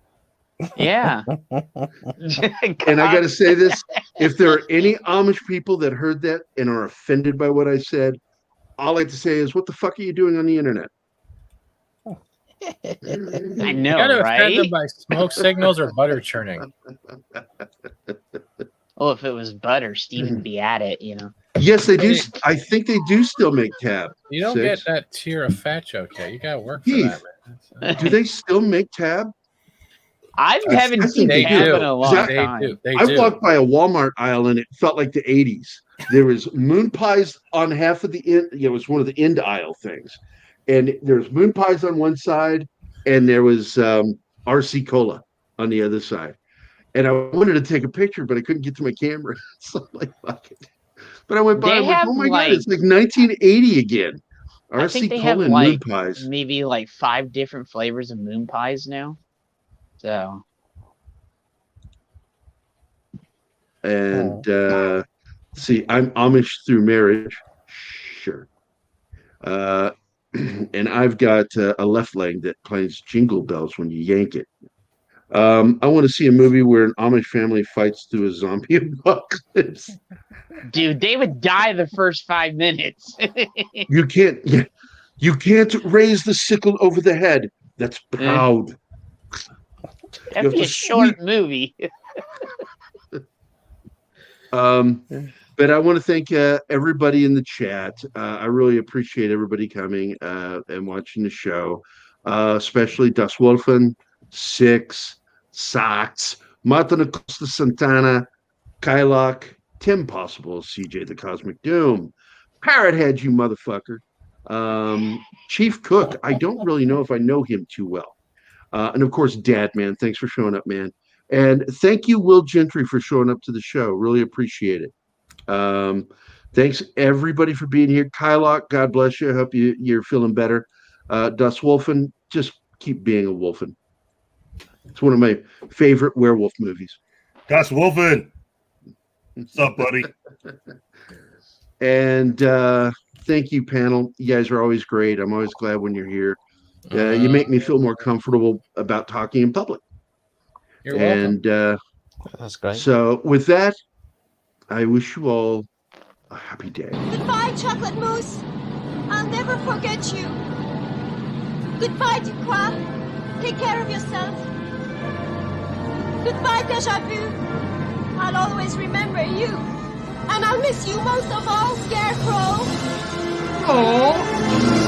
Yeah. And I got to say this, if there are any Amish people that heard that and are offended by what I said, all I have to say is, what the fuck are you doing on the internet? I know, You gotta right? offend them by smoke signals or butter churning. Well, if it was butter, Steven would be at it, Yes, they do. I think they do still make tab. You don't 6. get that tier of fat joke yet. You gotta work for Heath, that, man. do they still make tab? I haven't seen they tab do. in a long time. They I do. walked by a Walmart aisle and it felt like the 80s. There was moon pies on half of the end. It was one of the end aisle things. And there's moon pies on one side and there was RC Cola on the other side. And I wanted to take a picture, but I couldn't get to my camera. So I'm like, fuck it. But I went by and went, oh my God, it's like 1980 again. I think RC they Cola have and moon pies. maybe 5 different flavors of moon pies now. So. And see, I'm Amish through marriage. Sure. And I've got a left leg that plays jingle bells when you yank it. I want to see a movie where an Amish family fights through a zombie apocalypse. Dude, they would die the first 5 minutes. You can't raise the sickle over the head. That's proud. That'd be a short movie. But I want to thank everybody in the chat. I really appreciate everybody coming and watching the show, especially Das Wolfen, Six, Socks, Martin Acosta Santana, Kylock, Tim Possible, CJ the Cosmic Doom, Parrothead, you motherfucker, Chief Cook. I don't really know if I know him too well. And of course, Dad, man, thanks for showing up, man. And thank you, Will Gentry, for showing up to the show. Really appreciate it. Thanks, everybody, for being here. Kylock, God bless you. I hope you're feeling better. Das Wolfen, just keep being a wolfen. It's one of my favorite werewolf movies. Das Wolfen. What's up, buddy? And thank you, panel. You guys are always great. I'm always glad when you're here. You make me feel more comfortable about talking in public. You're welcome. And that's great. So with that, I wish you all a happy day. Goodbye, Chocolate Mousse. I'll never forget you. Goodbye, Ducroix. Take care of yourself. Goodbye, Deja Vu. I'll always remember you. And I'll miss you most of all, Scarecrow. Oh.